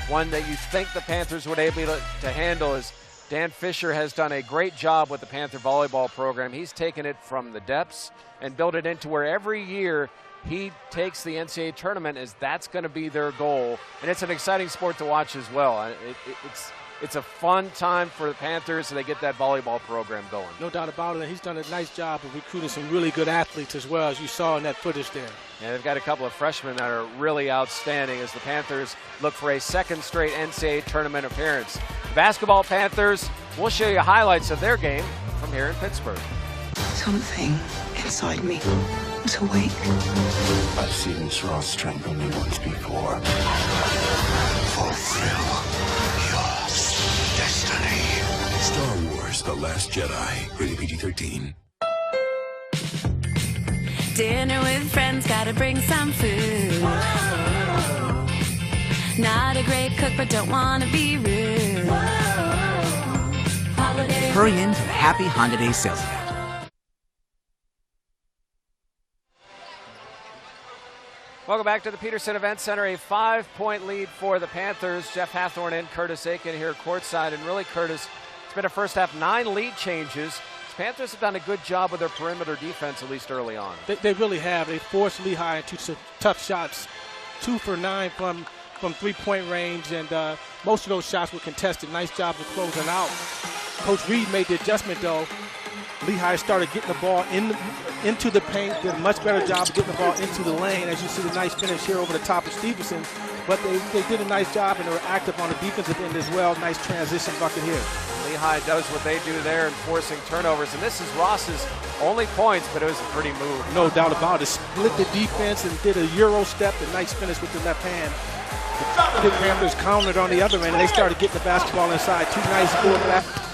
one that you think the Panthers would be able to handle, is Dan Fisher has done a great job with the Panther volleyball program. He's taken it from the depths and built it into where every year he takes the NCAA tournament, as that's going to be their goal. And it's an exciting sport to watch as well. It's a fun time for the Panthers, and they get that volleyball program going. No doubt about it. He's done a nice job of recruiting some really good athletes as well, as you saw in that footage there. And they've got a couple of freshmen that are really outstanding as the Panthers look for a second straight NCAA tournament appearance. The basketball Panthers, we'll show you highlights of their game from here in Pittsburgh. Something inside me is awake. I've seen this raw strength only once before. Fulfill your destiny. Star Wars: The Last Jedi. Rated PG-13. Dinner with friends, gotta bring some food. Not a great cook, but don't wanna be rude. Hurry in to the Happy Honda Days sales event. Welcome back to the Peterson Event Center. A 5-point lead for the Panthers. Jeff Hathorn and Curtis Aiken here courtside. And really, Curtis, it's been a first half 9 lead changes. The Panthers have done a good job with their perimeter defense, at least early on. They really have. They forced Lehigh into some tough shots. 2 for 9 from 3-point range, and most of those shots were contested. Nice job of closing out. Coach Reed made the adjustment, though. Lehigh started getting the ball into the paint, did a much better job of getting the ball into the lane. As you see the nice finish here over the top of Stevenson. But they did a nice job, and they were active on the defensive end as well. Nice transition bucket here. Lehigh does what they do there in forcing turnovers. And this is Ross's only points, but it was a pretty move. No doubt about it. Split the defense and did a Euro step. A nice finish with the left hand. The Panthers countered on the other end, and they started getting the basketball inside.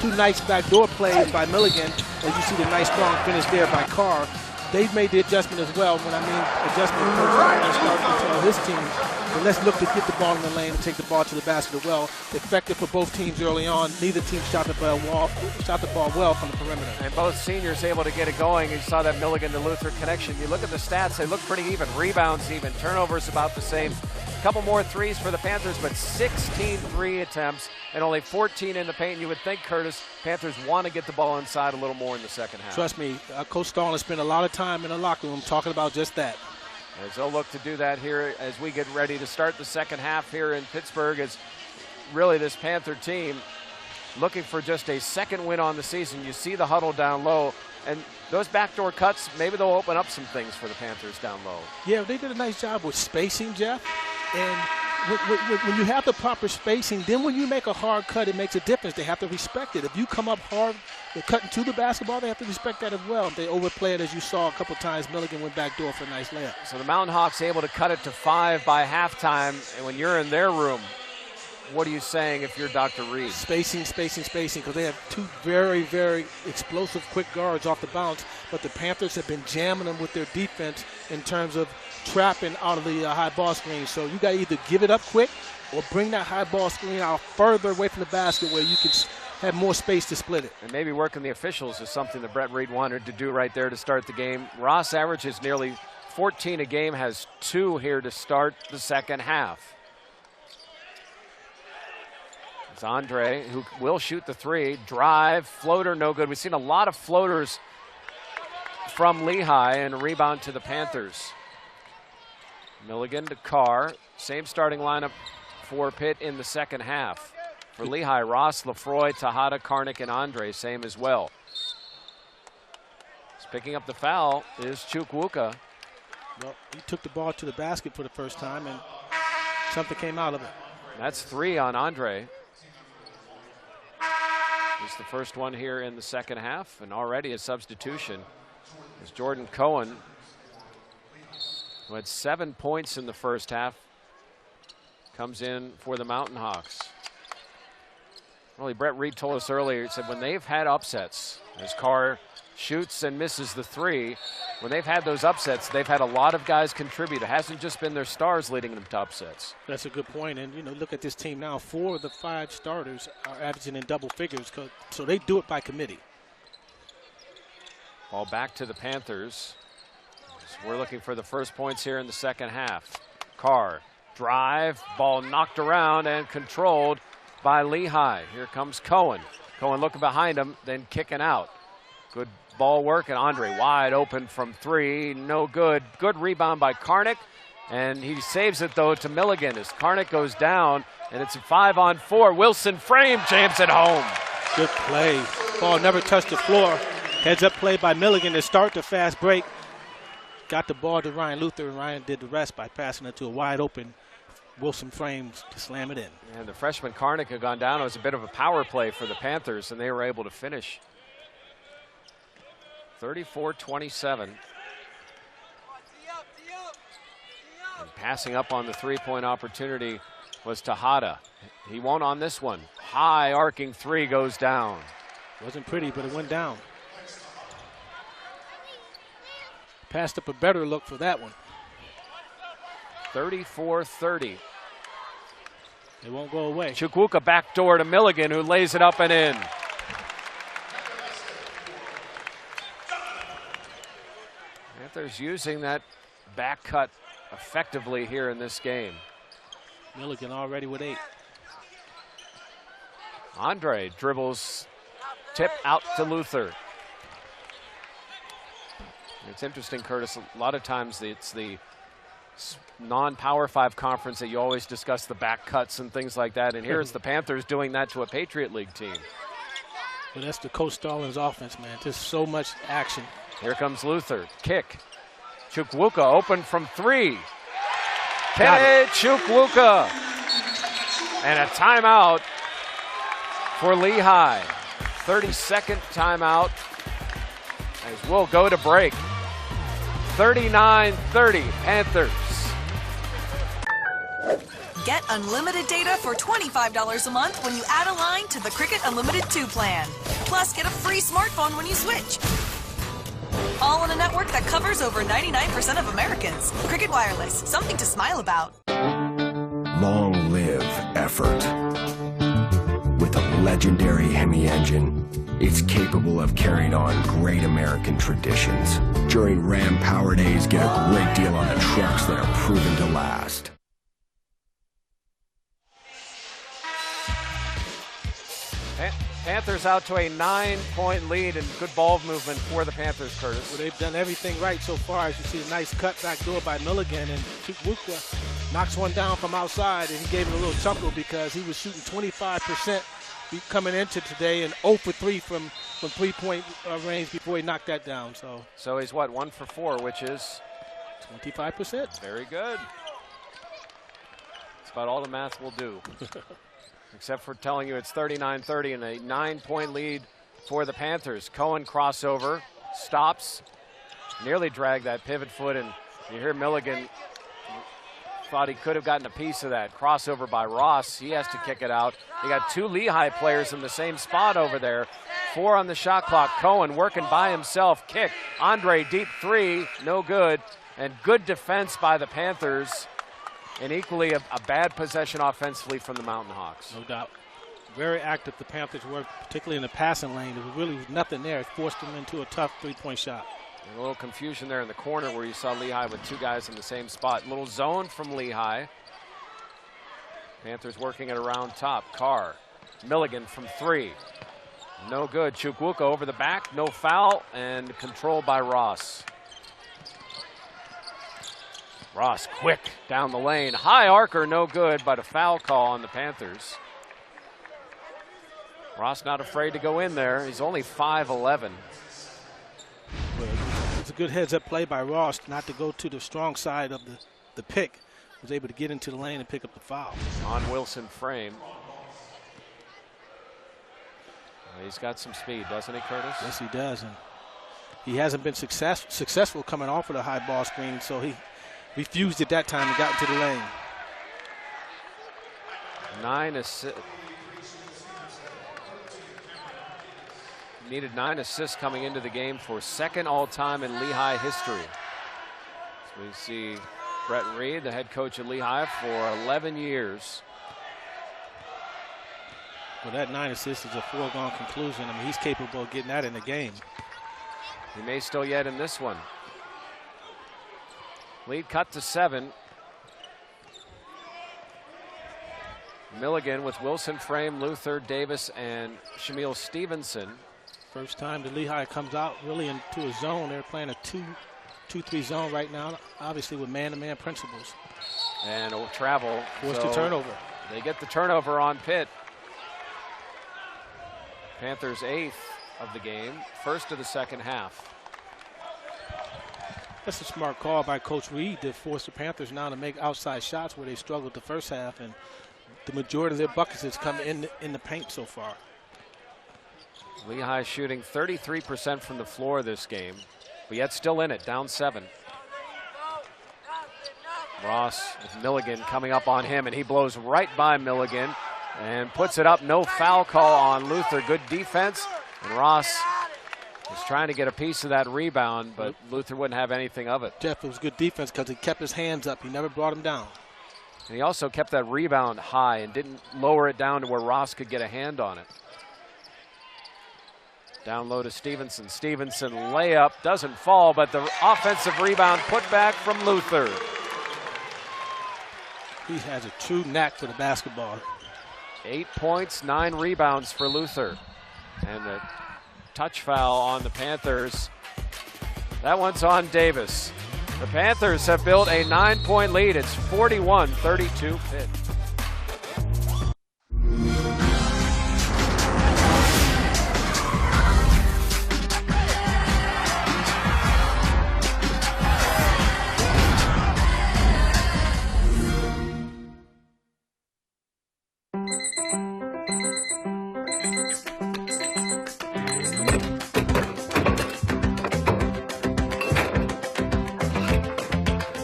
Two nice backdoor plays by Milligan. As you see the nice strong finish there by Carr. They've made the adjustment as well. When I mean adjustment, Coach Ryan started to tell his team, but let's look to get the ball in the lane and take the ball to the basket well. Effective for both teams early on. Neither team shot the ball well from the perimeter. And both seniors able to get it going. You saw that Milligan to Luther connection. You look at the stats, they look pretty even. Rebounds even, turnovers about the same. A couple more threes for the Panthers, but 16 3 attempts and only 14 in the paint. You would think, Curtis, Panthers want to get the ball inside a little more in the second half. Trust me, Coach Stallings spent a lot of time in the locker room talking about just that. As they'll look to do that here as we get ready to start the second half here in Pittsburgh, as really this Panther team looking for just a second win on the season. You see the huddle down low, and those backdoor cuts, maybe they'll open up some things for the Panthers down low. Yeah, they did a nice job with spacing, Jeff. And when you have the proper spacing, then when you make a hard cut, it makes a difference. They have to respect it. If you come up hard, they're cutting to the basketball, they have to respect that as well. If they overplay it, as you saw a couple times, Milligan went backdoor for a nice layup. So the Mountain Hawks able to cut it to 5 by halftime. And when you're in their room, what are you saying if you're Dr. Reed? Spacing, because they have 2 very, very explosive quick guards off the bounce. But the Panthers have been jamming them with their defense in terms of trapping out of the high ball screen. So you got to either give it up quick or bring that high ball screen out further away from the basket where you can have more space to split it. And maybe working the officials is something that Brett Reed wanted to do right there to start the game. Ross averages nearly 14 a game, has 2 here to start the second half. It's Andre, who will shoot the 3. Drive, floater, no good. We've seen a lot of floaters from Lehigh, and a rebound to the Panthers. Milligan to Carr. Same starting lineup for Pitt in the second half. For Lehigh, Ross, Lefroy, Tejada, Karnick, and Andre, same as well. Picking up the foul is Chukwuka. Well, he took the ball to the basket for the first time, and something came out of it. That's 3 on Andre. It's the first one here in the second half, and already a substitution is Jordan Cohen, who had 7 points in the first half, comes in for the Mountain Hawks. Really, Brett Reed told us earlier, he said when they've had upsets, as Carr shoots and misses the 3, when they've had those upsets, they've had a lot of guys contribute. It hasn't just been their stars leading them to upsets. That's a good point. And, you know, look at this team now. 4 of the 5 starters are averaging in double figures, so they do it by committee. Ball back to the Panthers. So we're looking for the first points here in the second half. Carr, drive, ball knocked around and controlled by Lehigh. Here comes Cohen. Cohen looking behind him, then kicking out. Good ball work, and Andre wide open from 3, no good. Good rebound by Karnick, and he saves it, though, to Milligan as Karnick goes down, and it's a 5-on-4. Wilson frame, jams it home. Good play. Ball never touched the floor. Heads up play by Milligan to start the fast break. Got the ball to Ryan Luther, and Ryan did the rest by passing it to a wide open Wilson frames to slam it in. And the freshman Karnick had gone down. It was a bit of a power play for the Panthers, and they were able to finish. 34-27. And passing up on the three-point opportunity was Tejada. He won't on this one. High arcing 3 goes down. Wasn't pretty, but it went down. Passed up a better look for that one. 34-30. It won't go away. Chukwuka backdoor to Milligan, who lays it up and in. Panthers using that back cut effectively here in this game. Milligan already with 8. Andre dribbles, tip out to Luther. It's interesting, Curtis, a lot of times it's the non-Power 5 conference that you always discuss the back cuts and things like that, and here it's the Panthers doing that to a Patriot League team. But that's the Coach Stallings offense, man. Just so much action. Here comes Luther, kick. Chukwuka open from 3. Kene Chukwuka. And a timeout for Lehigh. 32nd timeout as we'll go to break. 39-30 Panthers. Get unlimited data for $25 a month when you add a line to the Cricket Unlimited 2 plan. Plus, get a free smartphone when you switch. All on a network that covers over 99% of Americans. Cricket Wireless, something to smile about. Long live effort. With a legendary Hemi engine, it's capable of carrying on great American traditions. During Ram Power Days, get a great deal on the trucks that are proven to last. Panthers out to a 9-point lead and good ball movement for the Panthers, Curtis. Well, they've done everything right so far. As you see, a nice cut back door by Milligan, and Chukwuka knocks one down from outside, and he gave it a little chuckle because he was shooting 25% coming into today and 0 for 3 from three-point range before he knocked that down. So he's what, 1 for 4, which is 25%. Very good. That's about all the math will do. Except for telling you it's 39-30 and a 9-point lead for the Panthers. Cohen crossover, stops, nearly dragged that pivot foot, and you hear Milligan thought he could have gotten a piece of that. Crossover by Ross, he has to kick it out. You got 2 Lehigh players in the same spot over there. 4 on the shot clock. Cohen working by himself, kick. Andre deep 3, no good, and good defense by the Panthers. And equally a bad possession offensively from the Mountain Hawks. No doubt. Very active the Panthers were, particularly in the passing lane. There was really nothing there. It forced them into a tough three-point shot. And a little confusion there in the corner where you saw Lehigh with 2 guys in the same spot. Little zone from Lehigh. Panthers working it around top. Carr. Milligan from 3. No good. Chukwuka over the back. No foul. And controlled by Ross. Ross quick down the lane. High arcer, no good, but a foul call on the Panthers. Ross not afraid to go in there. He's only 5'11". Well, it's a good heads-up play by Ross not to go to the strong side of the pick. Was able to get into the lane and pick up the foul. On Wilson frame. He's got some speed, doesn't he, Curtis? Yes, he does. And he hasn't been successful coming off of the high ball screen, so he refused at that time and got into the lane. 9 assists. Needed 9 assists coming into the game for 2nd all-time in Lehigh history. So we see Brett Reed, the head coach at Lehigh for 11 years. Well, that 9 assists is a foregone conclusion. I mean, he's capable of getting that in the game. He may still yet in this one. Lead cut to 7. Milligan with Wilson frame, Luther, Davis, and Shamil Stevenson. First time the Lehigh comes out really into a zone. They're playing a 2-3 zone right now, obviously with man-to-man principles. And travel. Forced a turnover. They get the turnover on Pitt. Panthers 8th of the game, 1st of the second half. That's a smart call by Coach Reed to force the Panthers now to make outside shots where they struggled the first half, and the majority of their buckets has come in the paint so far. Lehigh shooting 33% from the floor this game, but yet still in it, down 7. Ross with Milligan coming up on him, and he blows right by Milligan and puts it up. No foul call on Luther. Good defense, and Ross Was trying to get a piece of that rebound, but Luther wouldn't have anything of it. Jeff, it was good defense because he kept his hands up. He never brought him down. And he also kept that rebound high and didn't lower it down to where Ross could get a hand on it. Down low to Stevenson. Stevenson layup doesn't fall, but the offensive rebound put back from Luther. He has a true knack for the basketball. 8 points, 9 rebounds for Luther. And the touch foul on the Panthers. That one's on Davis. The Panthers have built a 9-point lead. It's 41-32 Pitt.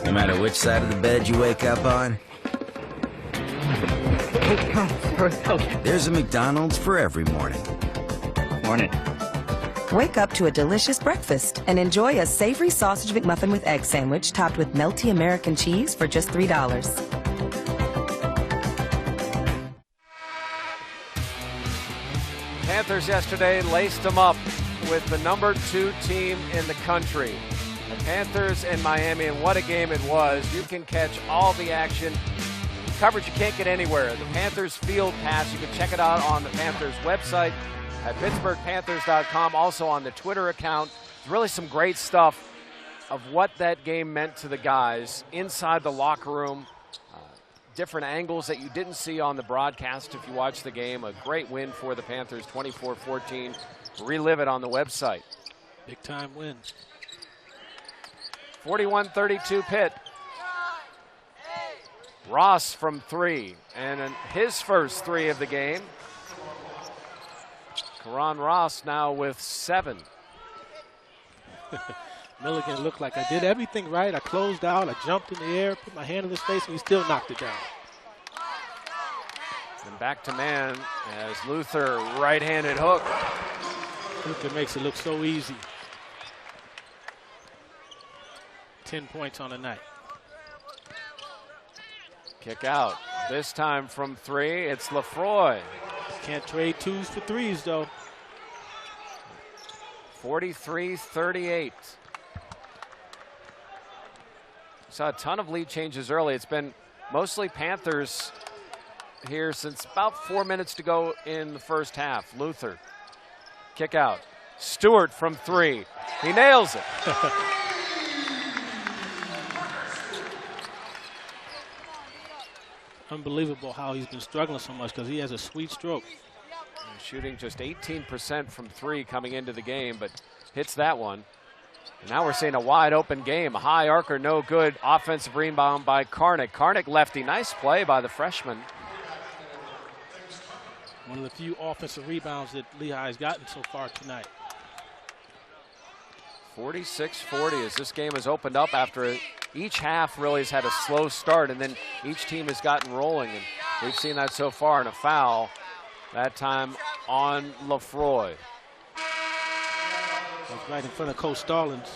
No matter which side of the bed you wake up on, there's a McDonald's for every morning. Morning. Wake up to a delicious breakfast and enjoy a savory sausage McMuffin with egg sandwich topped with melty American cheese for just $3. Panthers yesterday laced them up with the number 2 team in the country. The Panthers in Miami, and what a game it was. You can catch all the action. Coverage you can't get anywhere. The Panthers Field Pass, you can check it out on the Panthers website at PittsburghPanthers.com, also on the Twitter account. There's really some great stuff of what that game meant to the guys inside the locker room. Different angles that you didn't see on the broadcast if you watched the game. A great win for the Panthers, 24-14. Relive it on the website. Big time win. 41-32 Pitt. Ross from 3, and his first 3 of the game. Karan Ross now with 7. Milligan looked like I did everything right. I closed out, I jumped in the air, put my hand in his face, and he still knocked it down. And back to man as Luther right-handed hook. Luther makes it look so easy. 10 points on the night. Kick out. This time from 3, it's Lefroy. Can't trade 2s for 3s, though. 43-38. Saw a ton of lead changes early. It's been mostly Panthers here since about 4 minutes to go in the first half. Luther, kick out. Stewart from 3. He nails it. Unbelievable how he's been struggling so much because he has a sweet stroke. Shooting just 18% from 3 coming into the game, but hits that one. And now we're seeing a wide open game. A high arcer, no good. Offensive rebound by Karnick. Karnick lefty. Nice play by the freshman. One of the few offensive rebounds that Lehigh has gotten so far tonight. 46-40 as this game has opened up after each half really has had a slow start, and then each team has gotten rolling. And we've seen that so far in a foul, that time on Lefroy. That's right in front of Coach Stallings.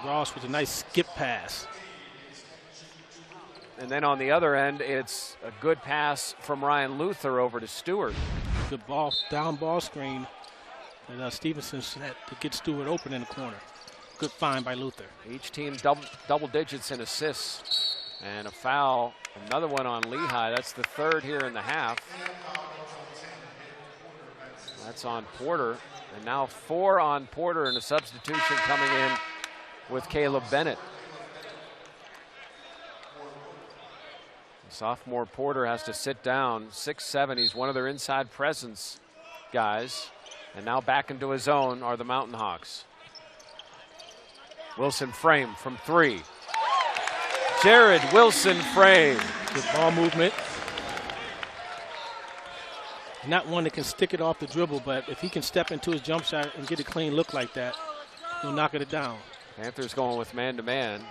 Ross with a nice skip pass. And then on the other end, it's a good pass from Ryan Luther over to Stewart. Good ball, down ball screen. And Stevenson had to get Stewart open in the corner. Good find by Luther. Each team double digits in assists. And a foul, another one on Lehigh. That's the 3rd here in the half. That's on Porter. And now 4 on Porter, and a substitution coming in with Caleb Bennett. Sophomore Porter has to sit down. 6'7", he's one of their inside presence guys. And now back into his own are the Mountain Hawks. Wilson frame from 3. Jared Wilson frame. Good ball movement. Not one that can stick it off the dribble, but if he can step into his jump shot and get a clean look like that, he'll knock it down. Panthers going with man-to-man.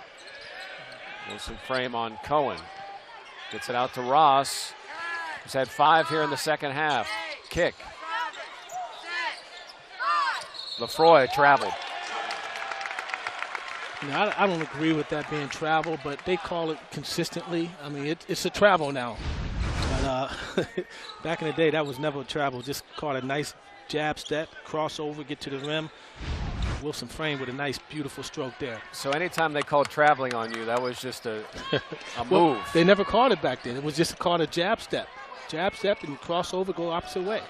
Wilson frame on Cohen. Gets it out to Ross, who's had 5 here in the second half. Kick. Lefroy traveled. Now, I don't agree with that being travel, but they call it consistently. I mean, it's a travel now. But back in the day, that was never a travel. Just caught a nice jab step, crossover, get to the rim. Wilson framed with a nice, beautiful stroke there. So anytime they called traveling on you, that was just a Well, move. they never called it back then. It was just called a jab step. Jab step and crossover, go opposite way.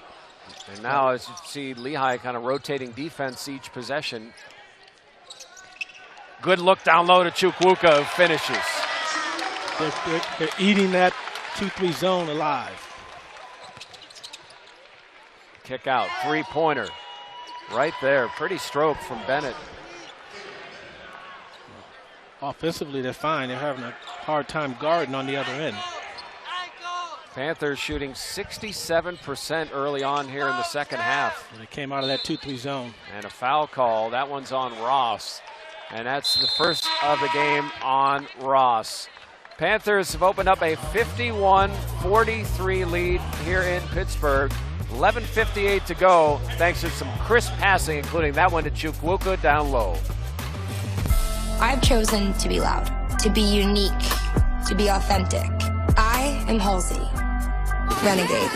And now, as you see, Lehigh kind of rotating defense each possession. Good look down low to Chukwuka, who finishes. They're eating that 2-3 zone alive. Kick out, three-pointer. Right there, pretty stroke from Bennett. Offensively, they're fine. They're having a hard time guarding on the other end. Panthers shooting 67% early on here in the second half. They came out of that 2-3 zone. And a foul call. That one's on Ross. And that's the first of the game on Ross. Panthers have opened up a 51-43 lead here in Pittsburgh. 11:58 to go, thanks to some crisp passing, including that one to Chukwuka down low. I've chosen to be loud, to be unique, to be authentic. I am Halsey, Renegade.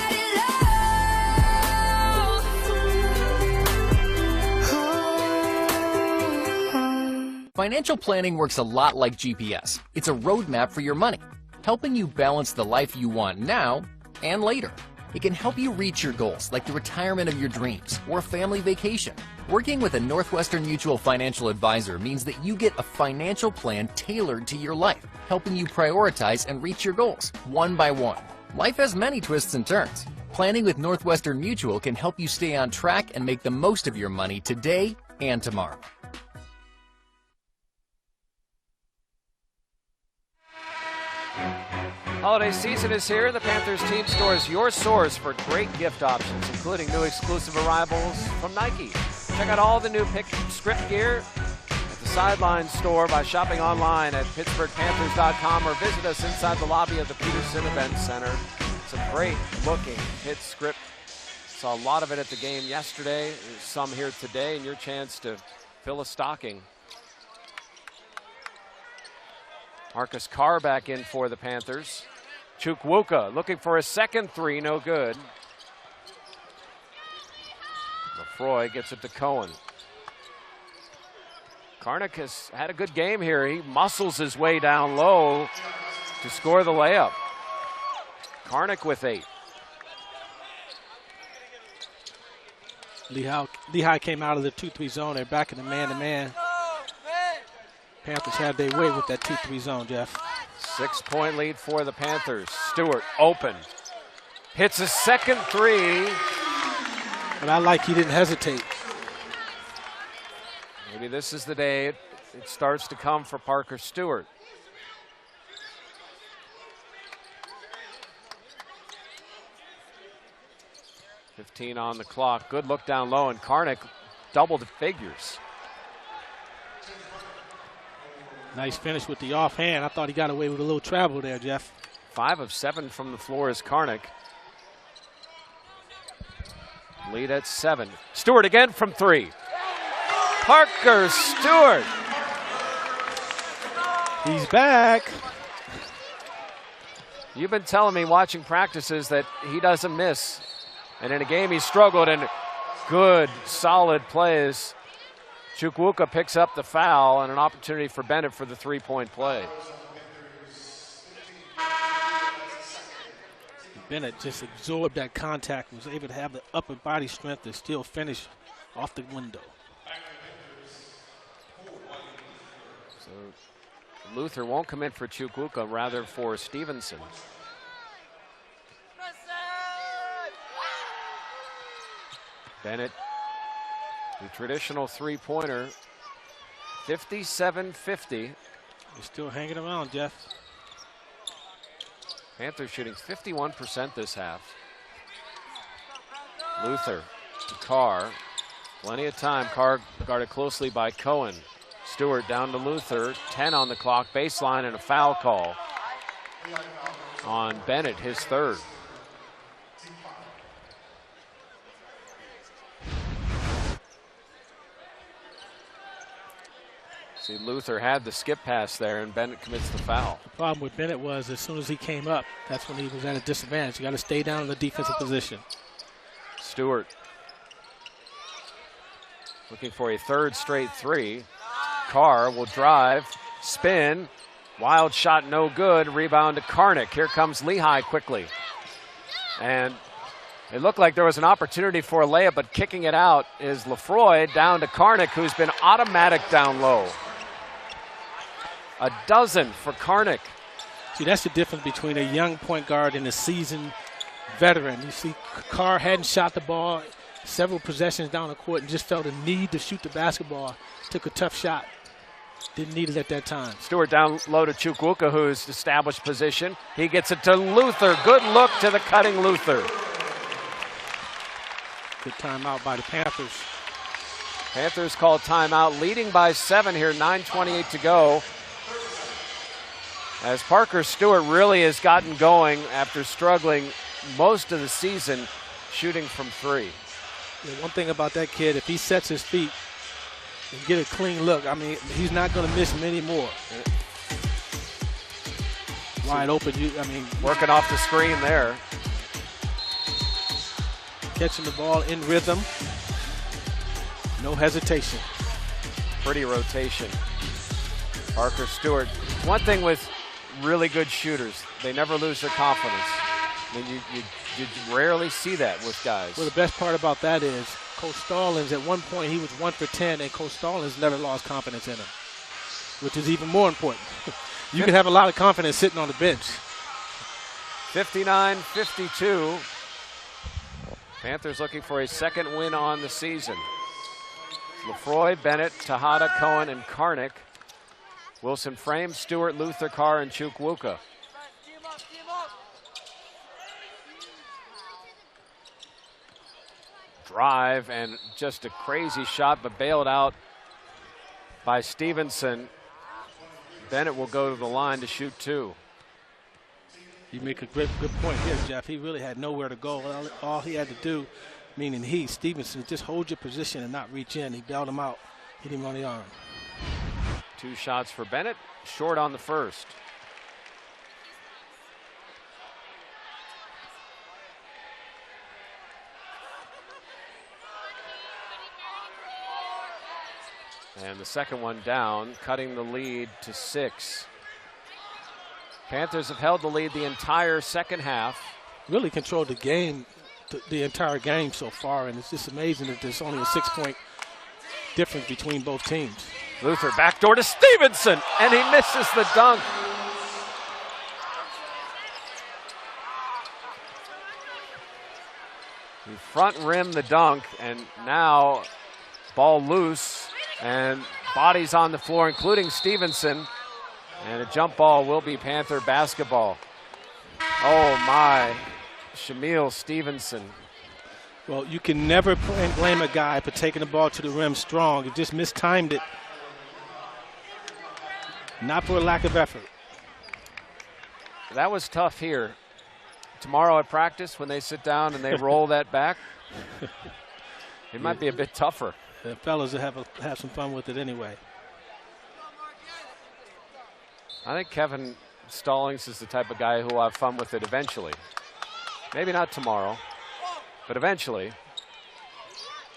Financial planning works a lot like GPS. It's a roadmap for your money, helping you balance the life you want now and later. It can help you reach your goals, like the retirement of your dreams or a family vacation. Working with a Northwestern Mutual financial advisor means that you get a financial plan tailored to your life, helping you prioritize and reach your goals, one by one. Life has many twists and turns. Planning with Northwestern Mutual can help you stay on track and make the most of your money today and tomorrow. Holiday season is here. The Panthers team store is your source for great gift options, including new exclusive arrivals from Nike. Check out all the new script gear at the Sideline store by shopping online at PittsburghPanthers.com or visit us inside the lobby of the Peterson Event Center. Some great looking Pitt script. Saw a lot of it at the game yesterday. There's some here today, and your chance to fill a stocking. Marcus Carr back in for the Panthers. Chukwuka looking for a second three, no good. Lefroy gets it to Cohen. Karnik has had a good game here. He muscles his way down low to score the layup. Karnik with 8. Lehigh came out of the 2-3 zone. They're back in the man-to-man. Panthers had their way with that 2-3 zone, Jeff. 6-point lead for the Panthers. Stewart open. Hits a second three. But I like he didn't hesitate. Maybe this is the day it starts to come for Parker Stewart. .15 on the clock. Good look down low, and Karnik doubled figures. Nice finish with the offhand. I thought he got away with a little travel there, Jeff. 5 of 7 from the floor is Karnik. Lead at 7. Stewart again from 3. Parker Stewart. He's back. You've been telling me watching practices that he doesn't miss. And in a game he struggled, and good, solid plays. Chukwuka picks up the foul and an opportunity for Bennett for the three-point play. Bennett just absorbed that contact, was able to have the upper body strength to still finish off the window. So Luther won't come in for Chukwuka, rather for Stevenson. Bennett, the traditional three-pointer, 57-50. They're still hanging around, Jeff. Panthers shooting 51% this half. Luther to Carr. Plenty of time. Carr guarded closely by Cohen. Stewart down to Luther. 10 on the clock. Baseline and a foul call on Bennett, his third. See, Luther had the skip pass there, and Bennett commits the foul. The problem with Bennett was as soon as he came up, that's when he was at a disadvantage. You got to stay down in the defensive position. Stewart looking for a third straight three. Carr will drive, spin, wild shot no good, rebound to Karnick. Here comes Lehigh quickly. And it looked like there was an opportunity for a layup, but kicking it out is Lefroy down to Karnick, who's been automatic down low. A dozen for Karnick. See, that's the difference between a young point guard and a seasoned veteran. You see, Carr hadn't shot the ball several possessions down the court and just felt a need to shoot the basketball. Took a tough shot. Didn't need it at that time. Stewart down low to Chukwuka, who's established position. He gets it to Luther. Good look to the cutting Luther. Good timeout by the Panthers. Panthers call timeout, leading by 7 here, 9:28 to go. As Parker Stewart really has gotten going after struggling most of the season shooting from three. Yeah, one thing about that kid, if he sets his feet and get a clean look, I mean, he's not going to miss many more. Wide open, working off the screen there. Catching the ball in rhythm. No hesitation. Pretty rotation. Parker Stewart. One thing with really good shooters, they never lose their confidence. I mean, you rarely see that with guys. Well, the best part about that is Coach Stallings, at one point, he was 1 for 10, and Coach Stallings never lost confidence in him, which is even more important. You can have a lot of confidence sitting on the bench. 59-52. Panthers looking for a second win on the season. Lefroy, Bennett, Tejada, Cohen, and Karnick. Wilson Frame, Stewart, Luther, Carr, and Chukwuka. Drive and just a crazy shot, but bailed out by Stevenson. Bennett will go to the line to shoot two. You make a good point here, Jeff. He really had nowhere to go. All he had to do, meaning Stevenson, just hold your position and not reach in. He bailed him out, hit him on the arm. 2 shots for Bennett, short on the first. And the second one down, cutting the lead to 6. Panthers have held the lead the entire second half. Really controlled the game, the entire game so far, and it's just amazing that there's only a 6-point difference between both teams. Luther backdoor to Stevenson, and he misses the dunk. He front rim the dunk, and now ball loose, and bodies on the floor, including Stevenson. And a jump ball will be Panther basketball. Oh my, Shamil Stevenson. Well, you can never blame a guy for taking the ball to the rim strong. He just mistimed it. Not for a lack of effort. That was tough here. Tomorrow at practice, when they sit down and they roll that back, it might be a bit tougher. The fellas will have some fun with it anyway. I think Kevin Stallings is the type of guy who will have fun with it eventually. Maybe not tomorrow, but eventually.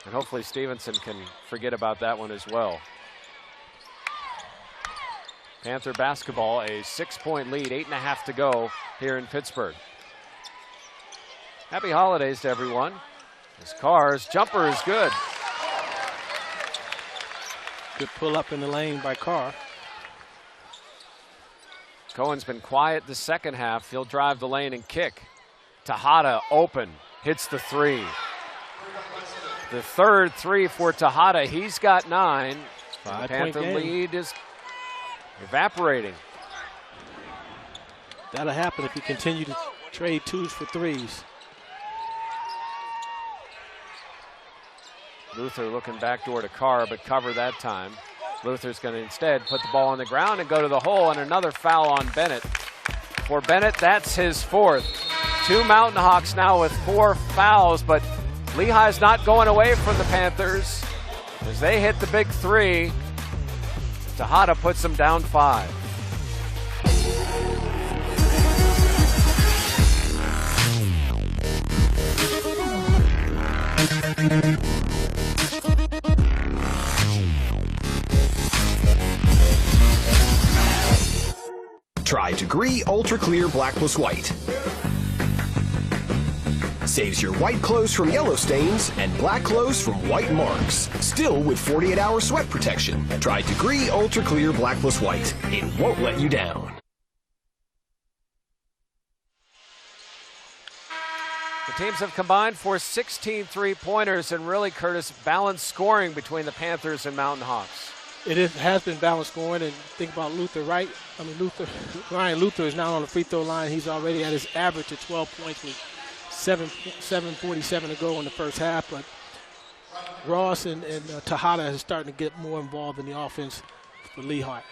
And hopefully Stevenson can forget about that one as well. Panther basketball, a 6-point lead, 8.5 to go here in Pittsburgh. Happy holidays to everyone. This Carr's jumper is good. Good pull up in the lane by Carr. Cohen's been quiet the second half. He'll drive the lane and kick. Tejada open, hits the three. The third three for Tejada. He's got 9. The Panther lead is evaporating. That'll happen if you continue to trade 2s for 3s. Luther looking backdoor to Carr, but cover that time. Luther's going to instead put the ball on the ground and go to the hole, and another foul on Bennett. For Bennett, that's his 4th. 2 Mountain Hawks now with 4 fouls, but Lehigh's not going away from the Panthers as they hit the big 3. Tejada puts them down 5. Try Degree Ultra Clear Black Plus White. Saves your white clothes from yellow stains and black clothes from white marks. Still with 48-hour sweat protection. Try Degree Ultra Clear Black Plus White. It won't let you down. The teams have combined for 16 three-pointers, and really, Curtis, balanced scoring between the Panthers and Mountain Hawks. Has been balanced scoring, and think about Luther, right? I mean, Ryan Luther is now on the free throw line. He's already at his average of 12 points with 7:47 to go in the first half. But Ross and Tejada is starting to get more involved in the offense for Lehigh.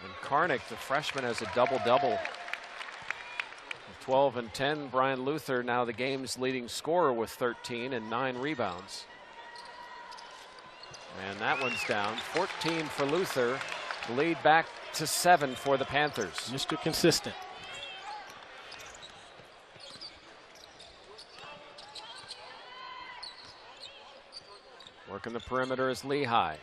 And Karnick, the freshman, has a double-double. 12 and 10. Brian Luther, now the game's leading scorer with 13 and 9 rebounds. And that one's down. 14 for Luther. The lead back to 7 for the Panthers. Mr. Consistent. Working the perimeter is Lehigh.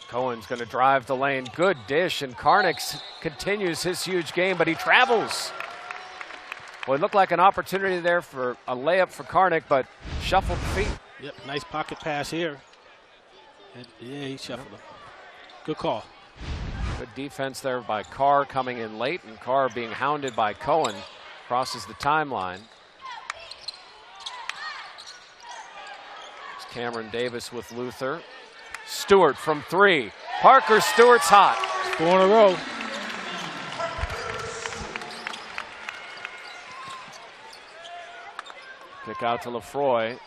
Cohen's going to drive the lane. Good dish, and Karnick continues his huge game, but he travels. Well, it looked like an opportunity there for a layup for Karnick, but shuffled feet. Yep, nice pocket pass here. And yeah, he shuffled him. Good call. Good defense there by Carr coming in late, and Carr being hounded by Cohen. Crosses the timeline. It's Cameron Davis with Luther. Stewart from 3. Parker Stewart's hot. 4 in a row. Kick out to Lefroy.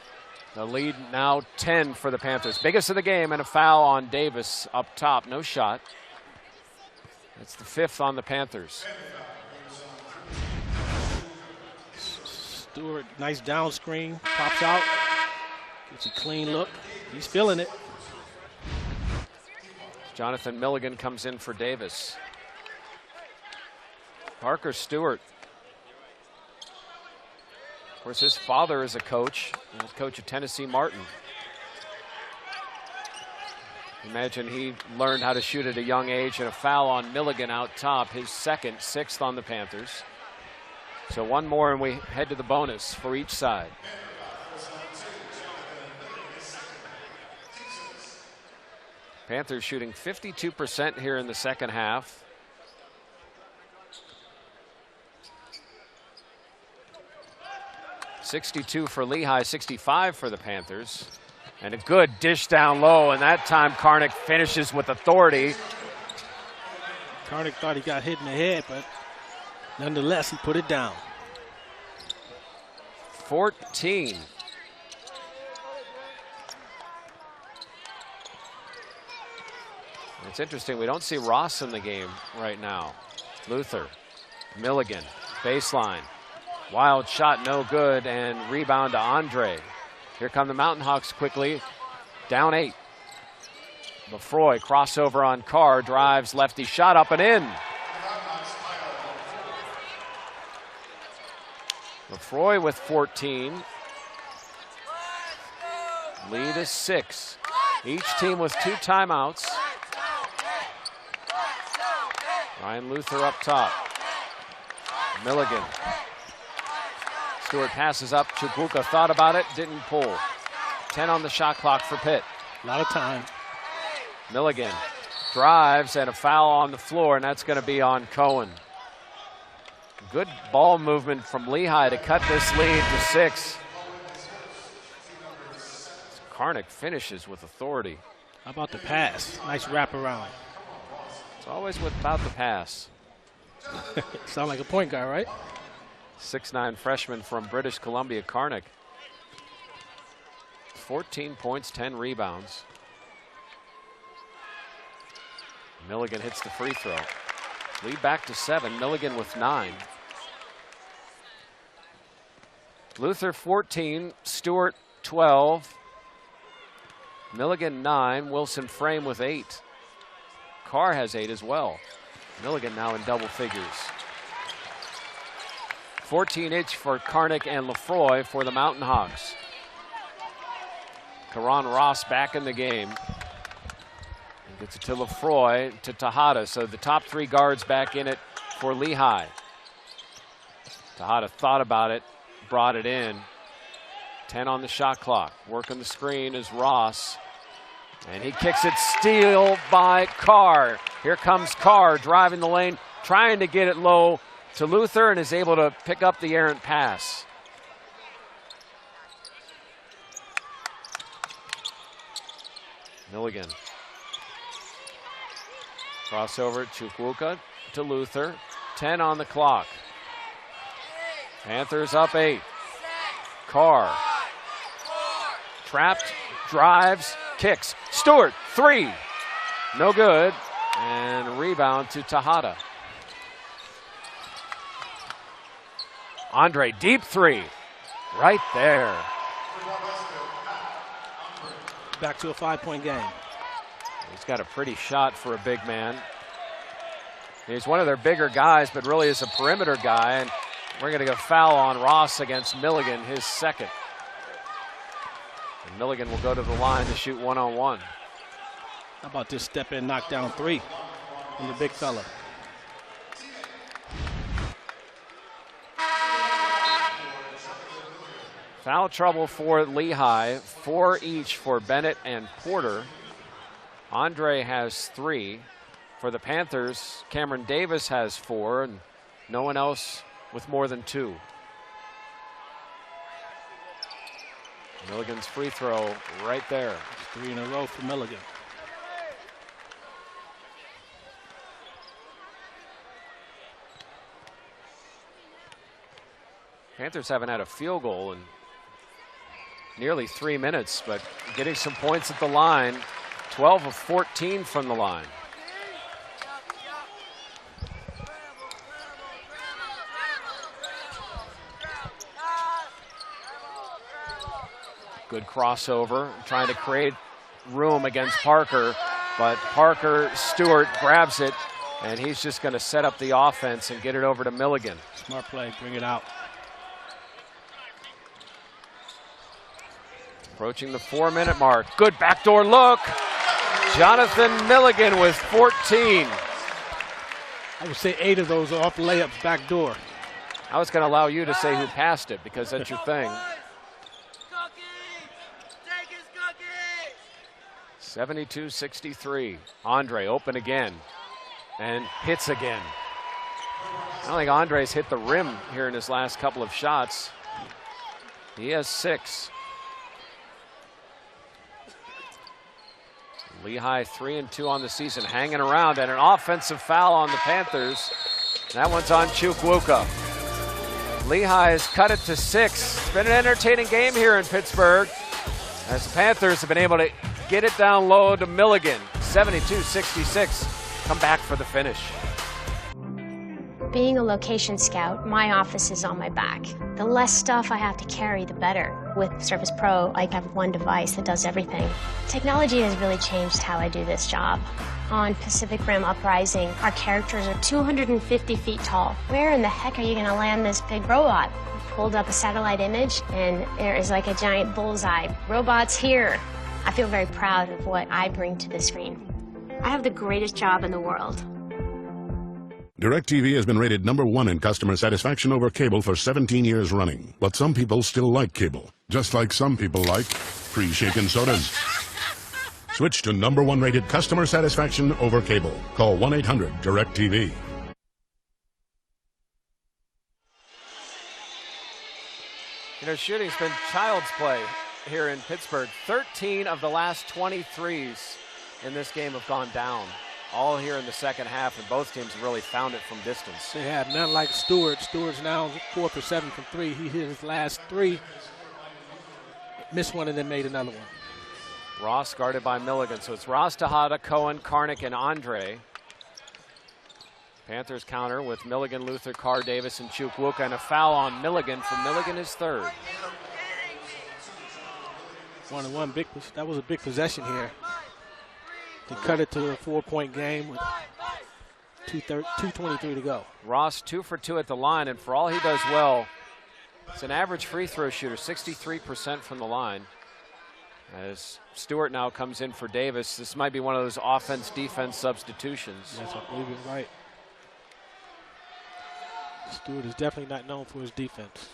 The lead now 10 for the Panthers. Biggest of the game, and a foul on Davis up top. No shot. It's the 5th on the Panthers. Stewart, nice down screen. Pops out. Gets a clean look. He's feeling it. Jonathan Milligan comes in for Davis. Parker Stewart. Of course, his father is a coach, coach of Tennessee Martin. Imagine he learned how to shoot at a young age, and a foul on Milligan out top, his second, 6th on the Panthers. So one more and we head to the bonus for each side. Panthers shooting 52% here in the second half. .62 for Lehigh, 65 for the Panthers. And a good dish down low, and that time Karnick finishes with authority. Karnick thought he got hit in the head, but nonetheless, he put it down. 14. It's interesting, we don't see Ross in the game right now. Luther, Milligan, baseline. Wild shot, no good, and rebound to Andre. Here come the Mountain Hawks quickly, down 8. Lefroy, crossover on Carr, drives lefty shot up and in. Lefroy with 14. Lead is 6. Each team with 2 timeouts. Ryan Luther up top. Milligan. Stewart passes up. Chukwuka thought about it, didn't pull. 10 on the shot clock for Pitt. A lot of time. Milligan drives, and a foul on the floor, and that's going to be on Cohen. Good ball movement from Lehigh to cut this lead to 6. Karnick finishes with authority. How about the pass? Nice wraparound. It's always about the pass. Sound like a point guard, right? 6'9" freshman from British Columbia, Karnick. 14 points, 10 rebounds. Milligan hits the free throw. Lead back to 7. Milligan with 9. Luther 14, Stewart 12. Milligan 9, Wilson Frame with 8. Carr has 8 as well. Milligan now in double figures. 14 each for Karnick and Lefroy for the Mountain Hawks. Karan Ross back in the game. Gets it to Lefroy, to Tejada. So the top 3 guards back in it for Lehigh. Tejada thought about it, brought it in. 10 on the shot clock. Working the screen is Ross. And he kicks it, steal by Carr. Here comes Carr driving the lane, trying to get it low to Luther, and is able to pick up the errant pass. Milligan. Crossover, Chukwuka to Luther. 10 on the clock. Panthers up 8. Carr. Trapped, drives, kicks. Stewart, 3. No good. And rebound to Tejada. Andre, deep 3. Right there. Back to a 5-point game. He's got a pretty shot for a big man. He's one of their bigger guys, but really is a perimeter guy. And we're going to go foul on Ross against Milligan, his second. And Milligan will go to the line to shoot 1-on-1. How about this step in, knock down 3 from the big fella? Foul trouble for Lehigh, 4 each for Bennett and Porter. Andre has 3. For the Panthers, Cameron Davis has 4, and no one else with more than 2. Milligan's free throw right there. 3 in a row for Milligan. Panthers haven't had a field goal in nearly 3 minutes, but getting some points at the line. 12 of 14 from the line. Good crossover, trying to create room against Parker, but Parker, Stewart grabs it, and he's just going to set up the offense and get it over to Milligan. Smart play, bring it out. Approaching the 4-minute mark. Good backdoor look. Jonathan Milligan with 14. I would say 8 of those are off layups back door. I was going to allow you to say who passed it because that's your thing. 72-63. Andre open again and hits again. I don't think Andre's hit the rim here in his last couple of shots. He has 6. Lehigh 3-2 on the season, hanging around, and an offensive foul on the Panthers. That one's on Chukwuka. Lehigh has cut it to 6. It's been an entertaining game here in Pittsburgh, as the Panthers have been able to get it down low to Milligan. 72-66. Come back for the finish. Being a location scout, my office is on my back. The less stuff I have to carry, the better. With Surface Pro, I have one device that does everything. Technology has really changed how I do this job. On Pacific Rim Uprising, our characters are 250 feet tall. Where in the heck are you going to land this big robot? I pulled up a satellite image, and there is like a giant bullseye. Robots here. I feel very proud of what I bring to the screen. I have the greatest job in the world. DirecTV has been rated #1 in customer satisfaction over cable for 17 years running. But some people still like cable, just like some people like pre-shaken sodas. Switch to #1 rated customer satisfaction over cable. Call 1-800-DirecTV. You know, shooting's been child's play here in Pittsburgh. 13 of the last 23s in this game have gone down. All here in the second half, and both teams have really found it from distance. They have none like Stewart. Stewart's now 4 for 7 from 3. He hit his last 3, missed one, and then made another one. Ross guarded by Milligan. So it's Ross, Tejada, Cohen, Karnick, and Andre. Panthers counter with Milligan, Luther, Carr, Davis, and Chukwuka, and a foul on Milligan for Milligan, his 3rd. 1-1, that was a big possession here. To cut it to a 4-point game with 2:23 to go. Ross 2 for 2 at the line, and for all he does well, it's an average free throw shooter, 63% from the line. As Stewart now comes in for Davis, this might be one of those offense-defense substitutions. Yes, I believe you're right. Stewart is definitely not known for his defense.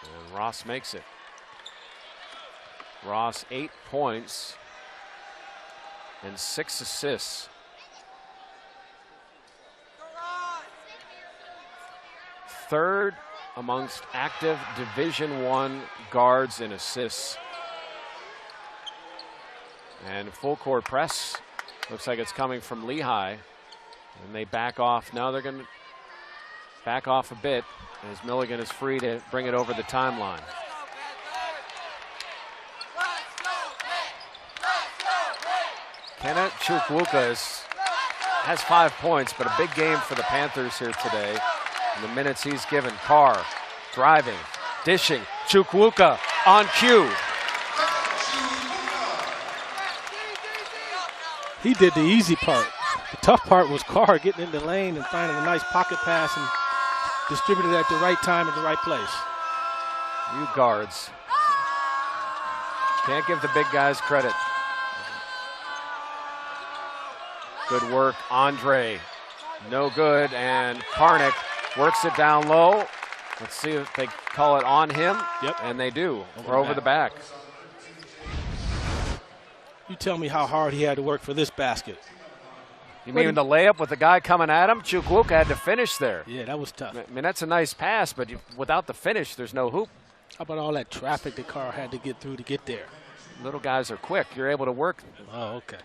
And Ross makes it. Ross 8 points and 6 assists. Third amongst active Division I guards in assists. And full court press. Looks like it's coming from Lehigh. And they back off. Now they're going to back off a bit as Milligan is free to bring it over the timeline. Kenneth Chukwuka has 5 points, but a big game for the Panthers here today. In the minutes he's given. Carr driving, dishing. Chukwuka on cue. He did the easy part. The tough part was Carr getting in the lane and finding a nice pocket pass and distributed at the right time at the right place. You guards. Can't give the big guys credit. Good work, Andre. No good, and Karnick works it down low. Let's see if they call it on him. Yep. And they do. We're over the back. You tell me how hard he had to work for this basket. You mean the layup with the guy coming at him? Chukwuka had to finish there. Yeah, that was tough. I mean, that's a nice pass, but without the finish, there's no hoop. How about all that traffic that Carr had to get through to get there? Little guys are quick. You're able to work. Oh, okay.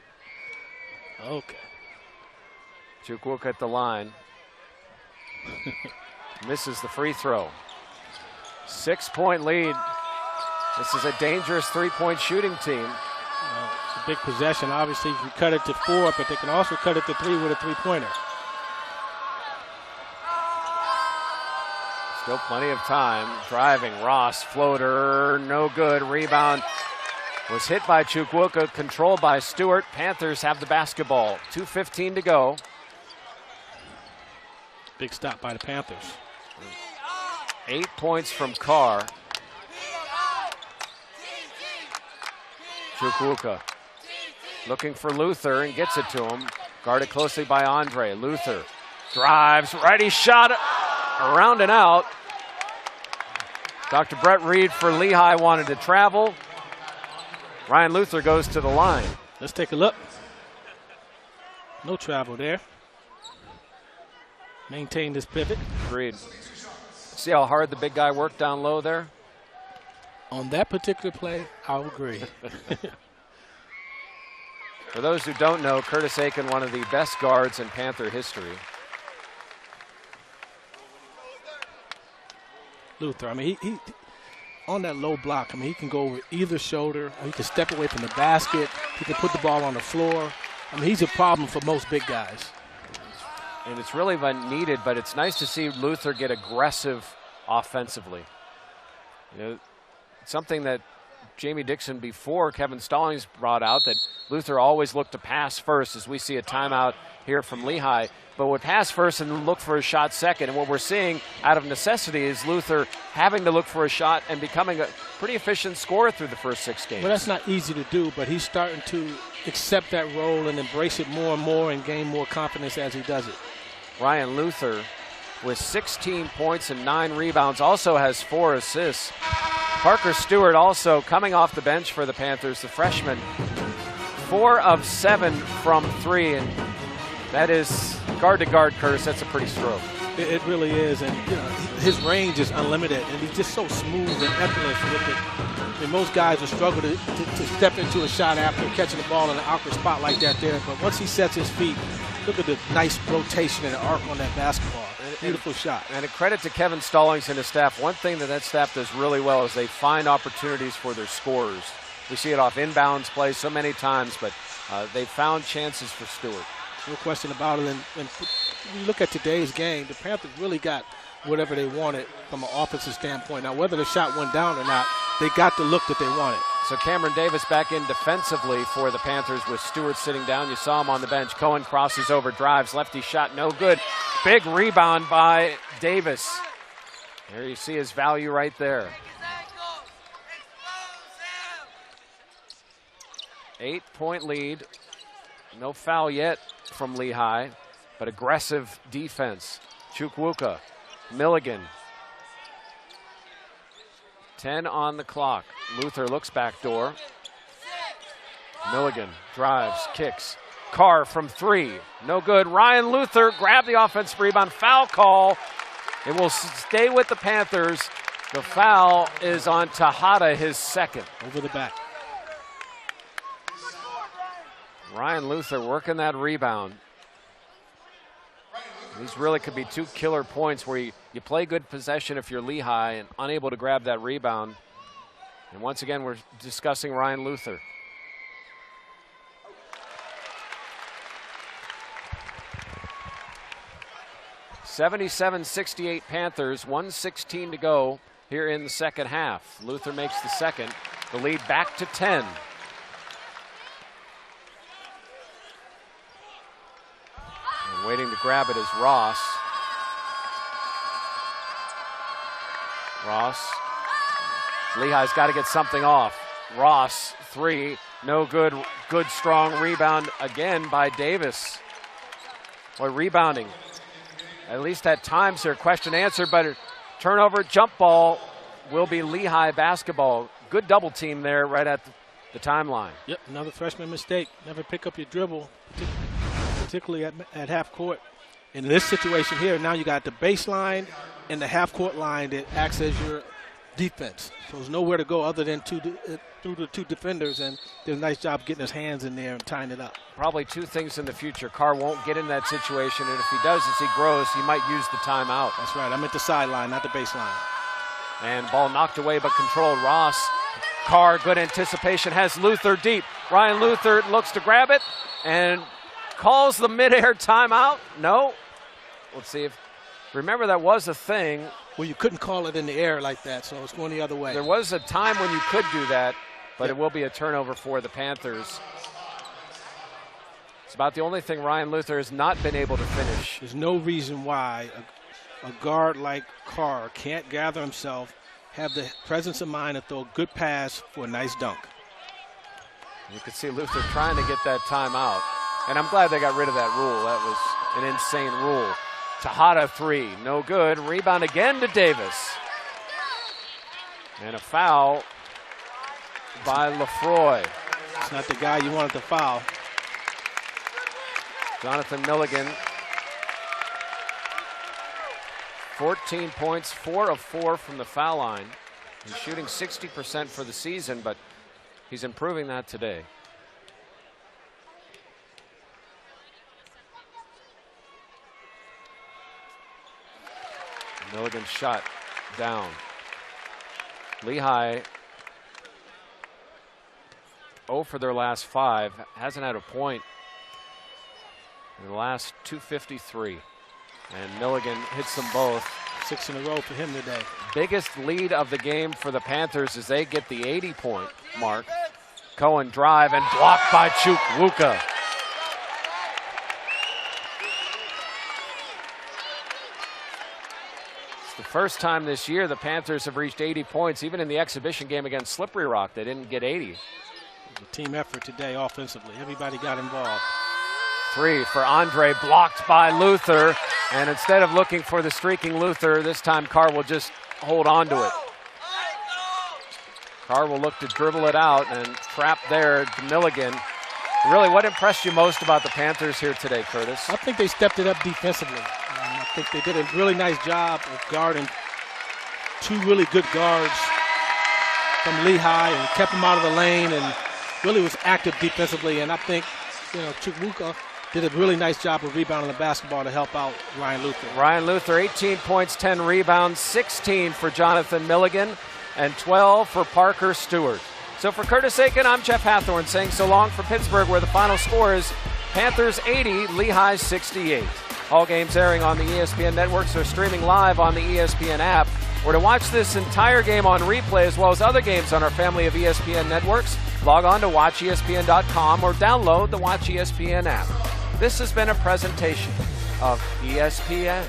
Okay. Chukwuka at the line. Misses the free throw. 6-point lead. This is a dangerous three-point shooting team. It's a big possession. Obviously, if you cut it to 4, but they can also cut it to 3 with a three-pointer. Still plenty of time. Driving. Ross, floater, no good. Rebound was hit by Chukwuka, controlled by Stewart. Panthers have the basketball. 2:15 to go. Big stop by the Panthers. 8 points from Carr. Chukwuka looking for Luther and gets it to him. Guarded closely by Andre. Luther drives, righty shot, around and out. Dr. Brett Reed for Lehigh wanted to travel. Ryan Luther goes to the line. Let's take a look. No travel there. Maintain this pivot. Agreed. See how hard the big guy worked down low there? On that particular play, I'll agree. For those who don't know, Curtis Aiken, one of the best guards in Panther history. Luther, I mean, he on that low block, I mean, he can go over either shoulder. He can step away from the basket. He can put the ball on the floor. I mean, he's a problem for most big guys. And it's really needed, but it's nice to see Luther get aggressive offensively. You know, something that Jamie Dixon before Kevin Stallings brought out, that Luther always looked to pass first, as we see a timeout here from Lehigh, but would pass first and look for a shot second. And what we're seeing out of necessity is Luther having to look for a shot and becoming a pretty efficient scorer through the first 6 games. Well, that's not easy to do, but he's starting to accept that role and embrace it more and more and gain more confidence as he does it. Ryan Luther with 16 points and 9 rebounds, also has 4 assists. Parker Stewart also coming off the bench for the Panthers, the freshman, 4 of 7 from 3, and that is guard-to-guard, Curtis. That's a pretty stroke. It really is, and you know, his range is unlimited, and he's just so smooth and effortless with it. I mean, most guys will struggle to step into a shot after catching the ball in an awkward spot like that there, but once he sets his feet, look at the nice rotation and arc on that basketball. Beautiful shot. And a credit to Kevin Stallings and his staff. One thing that staff does really well is they find opportunities for their scorers. We see it off inbounds plays so many times, but they found chances for Stewart. No question about it. And when you look at today's game, the Panthers really got whatever they wanted from an offensive standpoint. Now, whether the shot went down or not, they got the look that they wanted. So Cameron Davis back in defensively for the Panthers with Stewart sitting down. You saw him on the bench. Cohen crosses over, drives, lefty shot, no good. Big rebound by Davis. There you see his value right there. 8-point lead. No foul yet from Lehigh, but aggressive defense. Chukwuka, Milligan. 10 on the clock. Luther looks back door. Milligan drives, kicks. Carr from 3, no good. Ryan Luther grabbed the offensive rebound. Foul call. It will stay with the Panthers. The foul is on Tejada, his second. Over the back. Ryan Luther working that rebound. These really could be 2 killer points where you play good possession if you're Lehigh and unable to grab that rebound. And once again, we're discussing Ryan Luther. (77-68) Panthers, 1:16 to go here in the second half. Luther makes the second. The lead back to 10. And waiting to grab it is Ross. Lehigh's got to get something off. Ross, 3, no good. Good strong rebound again by Davis. Boy, rebounding. At least at times here, question answered, but turnover, jump ball will be Lehigh basketball. Good double team there right at the timeline. Yep, another freshman mistake. Never pick up your dribble, particularly at half court. In this situation here, now you got the baseline and the half court line that acts as your defense. So there's nowhere to go other than through the 2 defenders, and did a nice job getting his hands in there and tying it up. Probably 2 things in the future. Carr won't get in that situation, and if he does, as he grows, he might use the timeout. That's right. I meant the sideline, not the baseline. And ball knocked away but controlled. Ross, Carr, good anticipation, has Luther deep. Ryan Luther looks to grab it and calls the midair timeout. No. Let's see if, remember that was a thing. Well, you couldn't call it in the air like that, so it's going the other way. There was a time when you could do that, but it will be a turnover for the Panthers. It's about the only thing Ryan Luther has not been able to finish. There's no reason why a guard like Carr can't gather himself, have the presence of mind to throw a good pass for a nice dunk. You can see Luther trying to get that timeout, and I'm glad they got rid of that rule. That was an insane rule. Tejada, 3, no good. Rebound again to Davis. And a foul by Lefroy. It's not the guy you wanted to foul. Jonathan Milligan, 14 points, 4 of 4 from the foul line. He's shooting 60% for the season, but he's improving that today. Milligan's shot down. Lehigh 0 for their last 5. Hasn't had a point in the last 2:53. And Milligan hits them both. 6 in a row for him today. Biggest lead of the game for the Panthers as they get the 80-point mark. Cohen drive and blocked by Chukwuka. The first time this year the Panthers have reached 80 points. Even in the exhibition game against Slippery Rock, they didn't get 80. It was a team effort today offensively. Everybody got involved. 3 for Andre, blocked by Luther. And instead of looking for the streaking Luther, this time Carr will just hold on to it. Carr will look to dribble it out and trap there to Milligan. Really, what impressed you most about the Panthers here today, Curtis? I think they stepped it up defensively. I think they did a really nice job of guarding 2 really good guards from Lehigh and kept them out of the lane and really was active defensively. And I think, Chukwuka did a really nice job of rebounding the basketball to help out Ryan Luther. Ryan Luther, 18 points, 10 rebounds, 16 for Jonathan Milligan, and 12 for Parker Stewart. So for Curtis Aiken, I'm Jeff Hathorn saying so long from Pittsburgh, where the final score is Panthers 80, Lehigh 68. All games airing on the ESPN networks are streaming live on the ESPN app. Or to watch this entire game on replay as well as other games on our family of ESPN networks, log on to watchespn.com or download the Watch ESPN app. This has been a presentation of ESPN.